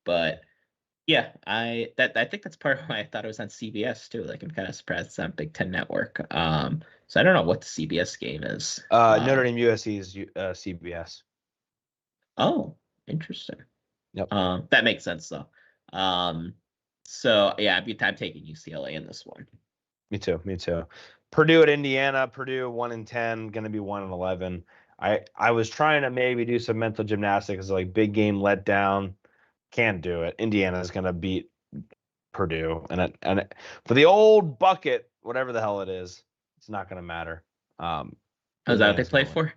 But yeah, I think that's part of why I thought it was on CBS too. Like, I'm kind of surprised it's on Big Ten Network. So I don't know what the CBS game is. Notre Dame USC is CBS. Oh, interesting. Yep. That makes sense though. So yeah, I'm taking UCLA in this one. Me too. Purdue at Indiana. Purdue 1-10, going to be 1-11. I was trying to maybe do some mental gymnastics, like big game letdown. Can't do it. Indiana is going to beat Purdue, and for the old bucket, whatever the hell it is, it's not going to matter. Is that what they play for?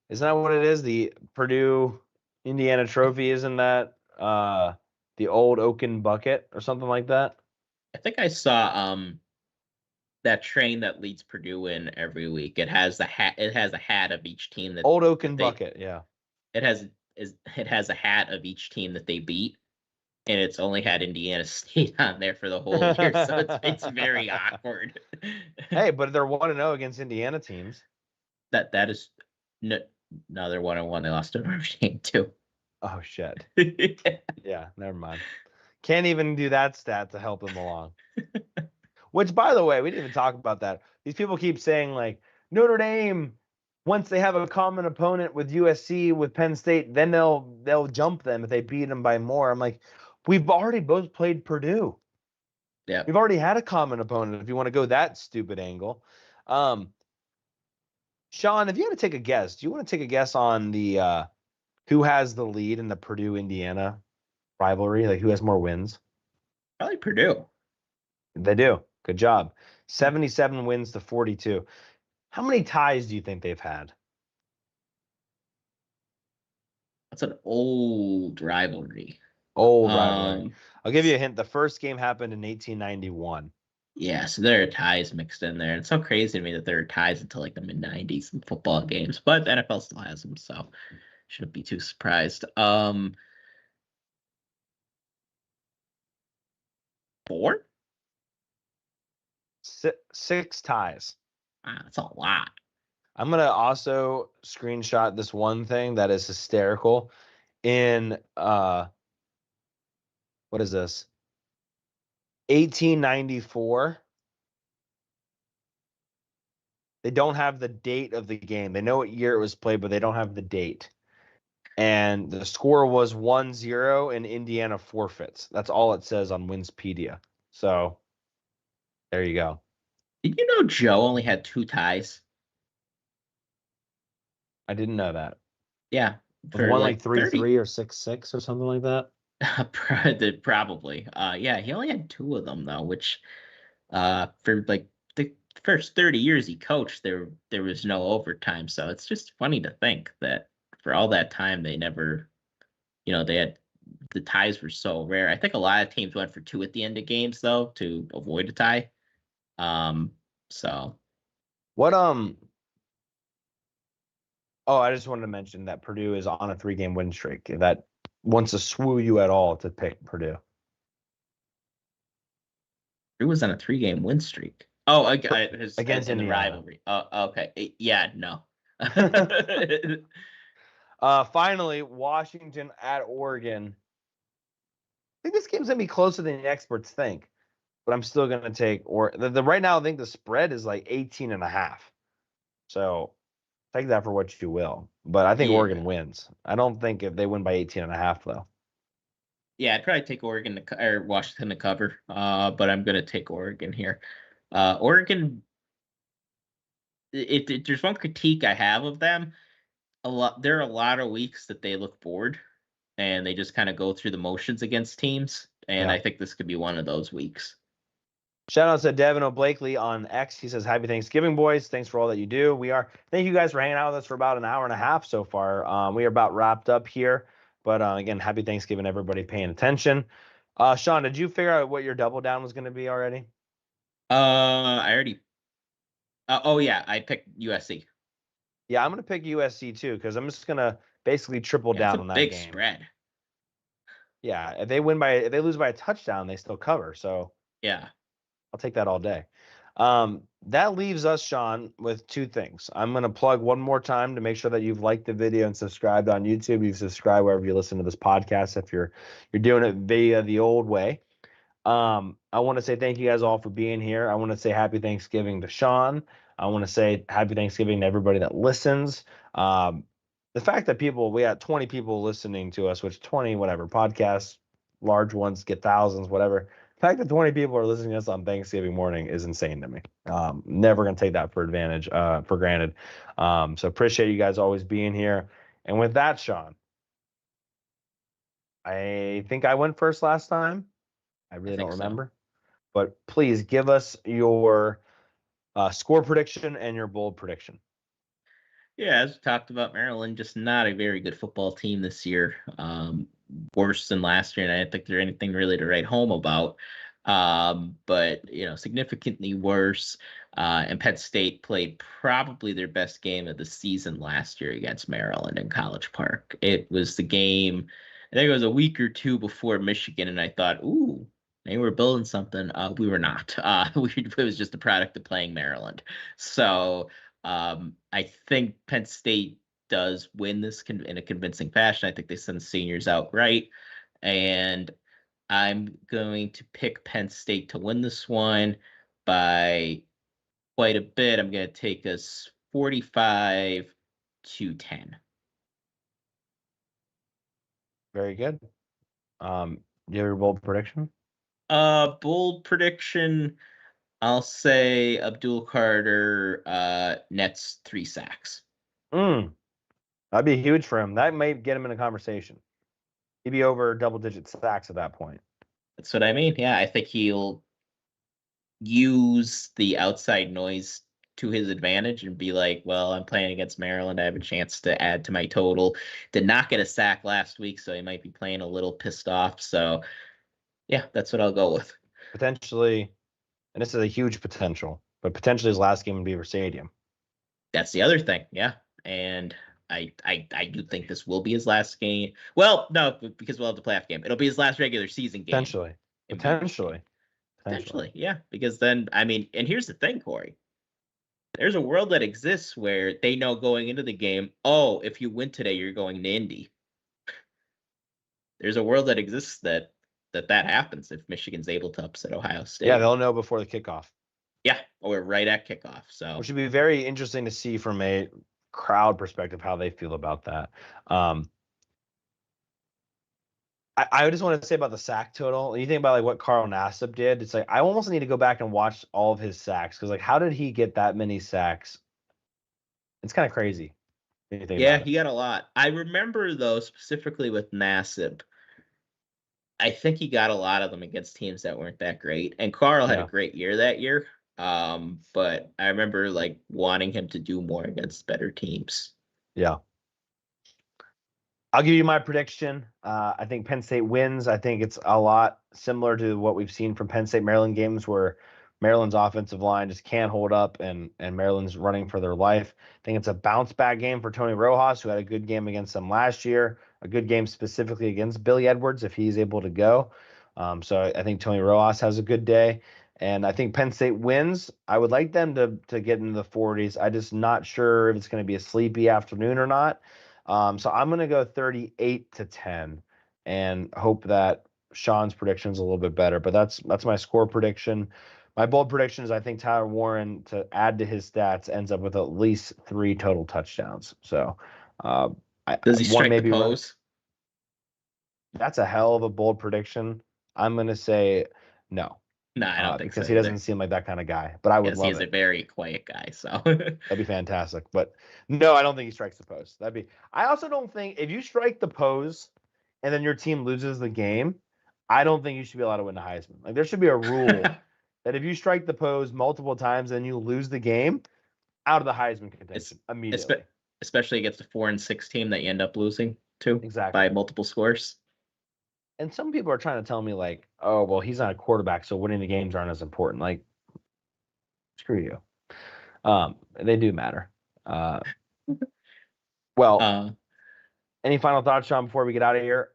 Isn't that what it is? The Purdue Indiana Trophy, isn't that the old Oaken bucket or something like that? I think I saw that train that leads Purdue in every week. It has the hat. It has a hat of each team that old Oaken bucket. Yeah. It has a hat of each team that they beat, and it's only had Indiana State on there for the whole year, so it's very awkward. Hey, but they're 1-0 against Indiana teams. That is no, they're 1-1. They lost to Notre Dame too. Oh shit. Yeah, never mind. Can't even do that stat to help them along. Which, by the way, we didn't even talk about that. These people keep saying like Notre Dame, once they have a common opponent with USC, with Penn State, then they'll jump them if they beat them by more. I'm like, we've already both played Purdue. Yeah, we've already had a common opponent. If you want to go that stupid angle, Sean, if you had to take a guess, do you want to take a guess on the who has the lead in the Purdue Indiana rivalry? Like, who has more wins? Probably Purdue. They do. Good job. 77 wins to 42. How many ties do you think they've had? That's an old rivalry. I'll give you a hint. The first game happened in 1891. Yeah, so there are ties mixed in there. It's so crazy to me that there are ties until like the mid-90s in football games, but the NFL still has them, so shouldn't be too surprised. 4? 6 ties. Wow, that's a lot. I'm going to also screenshot this one thing that is hysterical. In, what is this? 1894. They don't have the date of the game. They know what year it was played, but they don't have the date. And the score was 1-0 and Indiana forfeits. That's all it says on Winspedia. So there you go. Did you know Joe only had 2 ties? I didn't know that. Yeah. For one like 3-3 or 6-6 or something like that. Probably. Yeah, he only had 2 of them though, which for like the first 30 years he coached, there was no overtime. So it's just funny to think that for all that time they never, they had, the ties were so rare. I think a lot of teams went for 2 at the end of games though to avoid a tie. So what oh, I just wanted to mention that Purdue is on a 3-game win streak. That wants to swoo you at all to pick Purdue. Purdue was on a 3-game win streak. Oh, against in the rivalry. Oh, okay. Yeah, no. Finally, Washington at Oregon. I think this game's gonna be closer than the experts think, but I'm still gonna take right now. I think the spread is like 18.5. So take that for what you will. But I think Oregon wins. I don't think if they win by 18.5 though. Yeah, I'd probably take Oregon or Washington to cover, but I'm going to take Oregon here. Oregon, there's one critique I have of them. There are a lot of weeks that they look bored and they just kind of go through the motions against teams, and Yeah. I think this could be one of those weeks. Shout out to Devin O'Blakely on X. He says, "Happy Thanksgiving, boys. Thanks for all that you do. Thank you guys for hanging out with us for about an hour and a half so far. We are about wrapped up here. But again, happy Thanksgiving, everybody paying attention. Sean, did you figure out what your double down was going to be already? I already. Oh yeah, I picked USC. Yeah, I'm going to pick USC too because I'm just going to basically triple Yeah, it's down a on that big game. spread. Yeah, if they lose by a touchdown, they still cover. So yeah, I'll take that all day. That leaves us, Sean, with two things. I'm going to plug one more time to make sure that you've liked the video and subscribed on YouTube. You've subscribed wherever you listen to this podcast if you're doing it via the old way. I want to say thank you guys all for being here. I want to say happy Thanksgiving to Sean. I want to say happy Thanksgiving to everybody that listens. The fact that we had 20 people listening to us, which 20, whatever, podcasts, large ones get thousands, whatever. The fact that 20 people are listening to us on Thanksgiving morning is insane to me. Never going to take that for granted. So appreciate you guys always being here. And with that, Sean, I think I went first last time. I really don't remember. But please give us your score prediction and your bold prediction. Yeah, as we talked about, Maryland just not a very good football team this year. Worse than last year, and I don't think there's anything really to write home about. But significantly worse. And Penn State played probably their best game of the season last year against Maryland in College Park. It was the game. I think it was a week or two before Michigan, and I thought, ooh, they were building something. We were not. It was just a product of playing Maryland. So. I think Penn State does win this in a convincing fashion. I think they send the seniors out right. And I'm going to pick Penn State to win this one by quite a bit. I'm going to take us 45-10. Very good. Do you have your bold prediction? Bold prediction. I'll say Abdul Carter nets 3 sacks. That'd be huge for him. That might get him in a conversation. He'd be over double-digit sacks at that point. That's what I mean. Yeah, I think he'll use the outside noise to his advantage and be like, well, I'm playing against Maryland. I have a chance to add to my total. Did not get a sack last week, so he might be playing a little pissed off. So, yeah, that's what I'll go with. Potentially, and this is a huge potential, but potentially his last game in Beaver Stadium. That's the other thing, yeah. And I do think this will be his last game. Well, no, because we'll have the playoff game. It'll be his last regular season game. Potentially, yeah. Because then, I mean, and here's the thing, Cory. There's a world that exists where they know going into the game, oh, if you win today, you're going to Indy. There's a world that exists that happens if Michigan's able to upset Ohio State. Yeah, they'll know before the kickoff. Yeah, or right at kickoff. So which would be very interesting to see from a crowd perspective how they feel about that. I just want to say about the sack total. You think about like what Carl Nassib did. It's like I almost need to go back and watch all of his sacks because like how did he get that many sacks? It's kind of crazy. Yeah, he got a lot. I remember though specifically with Nassib. I think he got a lot of them against teams that weren't that great. And Carl had a great year that year. But I remember like wanting him to do more against better teams. Yeah. I'll give you my prediction. I think Penn State wins. I think it's a lot similar to what we've seen from Penn State Maryland games where Maryland's offensive line just can't hold up and Maryland's running for their life. I think it's a bounce back game for Tony Rojas, who had a good game against them last year, a good game specifically against Billy Edwards if he's able to go. So I think Tony Rojas has a good day. And I think Penn State wins. I would like them to get into the 40s. I'm just not sure if it's going to be a sleepy afternoon or not. So I'm going to go 38-10 and hope that Sean's prediction is a little bit better. But that's my score prediction. My bold prediction is I think Tyler Warren, to add to his stats, ends up with at least 3 total touchdowns. So does he strike the pose? that's a hell of a bold prediction. I'm going to say no. No, I don't think because so he either. doesn't seem like that kind of guy. But I would Yes, love he's a it. very quiet guy. So That'd be fantastic. But no, I don't think he strikes the post. I also don't think if you strike the pose and then your team loses the game, I don't think you should be allowed to win the Heisman. Like there should be a rule that if you strike the pose multiple times and you lose the game, out of the Heisman contention immediately. Especially against a 4-6 team that you end up losing to by multiple scores. And some people are trying to tell me like, oh, well, he's not a quarterback, so winning the games aren't as important. Like, screw you. They do matter. Any final thoughts, Sean, before we get out of here?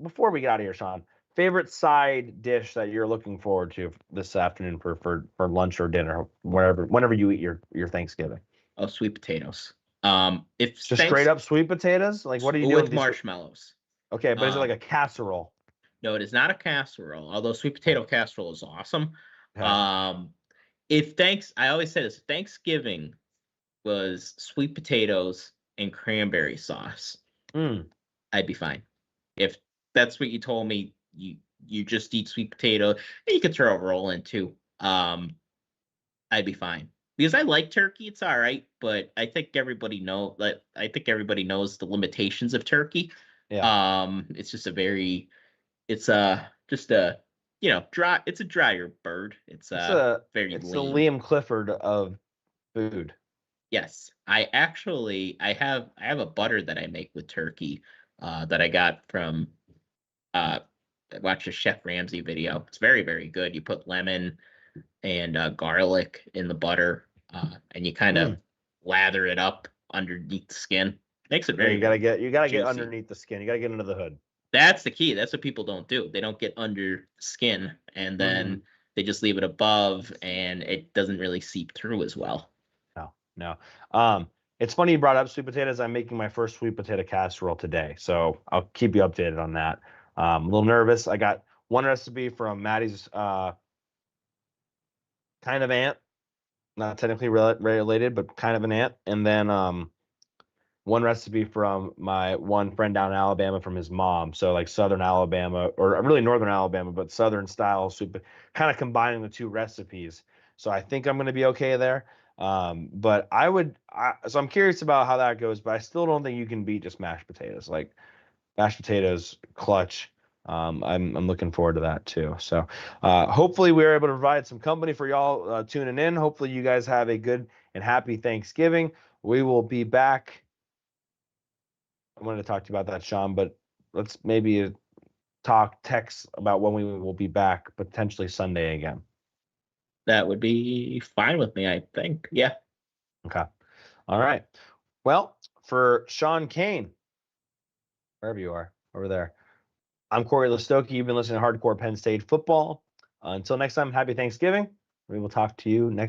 Before we get out of here, Sean, favorite side dish that you're looking forward to this afternoon for lunch or dinner, whenever you eat your Thanksgiving? Oh, sweet potatoes. If just straight up sweet potatoes, like what are you doing with marshmallows? Okay, but is it like a casserole? No, it is not a casserole. Although sweet potato casserole is awesome. Okay. I always say this: Thanksgiving was sweet potatoes and cranberry sauce. I'd be fine. If that's what you told me, you just eat sweet potato, and you could throw a roll in too. I'd be fine. Because I like turkey, it's all right, but I think everybody knows the limitations of turkey. Yeah. It's just dry. It's a drier bird. It's the Liam Clifford of food. Yes, I have a butter that I make with turkey that I got from I watched a Chef Ramsay video. It's very, very good. You put lemon and garlic in the butter, and you kind of lather it up underneath the skin. Makes it very. You gotta get underneath the skin. You gotta get under the hood. That's the key. That's what people don't do. They don't get under the skin, and then they just leave it above, and it doesn't really seep through as well. No. It's funny you brought up sweet potatoes. I'm making my first sweet potato casserole today, so I'll keep you updated on that. A little nervous. I got one recipe from Maddie's kind of aunt, not technically related, but kind of an aunt, and then one recipe from my one friend down in Alabama from his mom. So like Southern Alabama, or really Northern Alabama, but Southern style soup, kind of combining the two recipes. So I think I'm going to be okay there. But so I'm curious about how that goes, but I still don't think you can beat just mashed potatoes. Like mashed potatoes, clutch. I'm looking forward to that too. So hopefully we're able to provide some company for y'all tuning in. Hopefully you guys have a good and happy Thanksgiving. We will be back. I wanted to talk to you about that, Sean, but let's maybe text about when we will be back, potentially Sunday again. That would be fine with me, I think. Yeah. Okay. All right. Well, for Sean Kane, wherever you are, over there, I'm Cory Lestochi. You've been listening to Hardcore Penn State Football. Until next time, happy Thanksgiving. We will talk to you next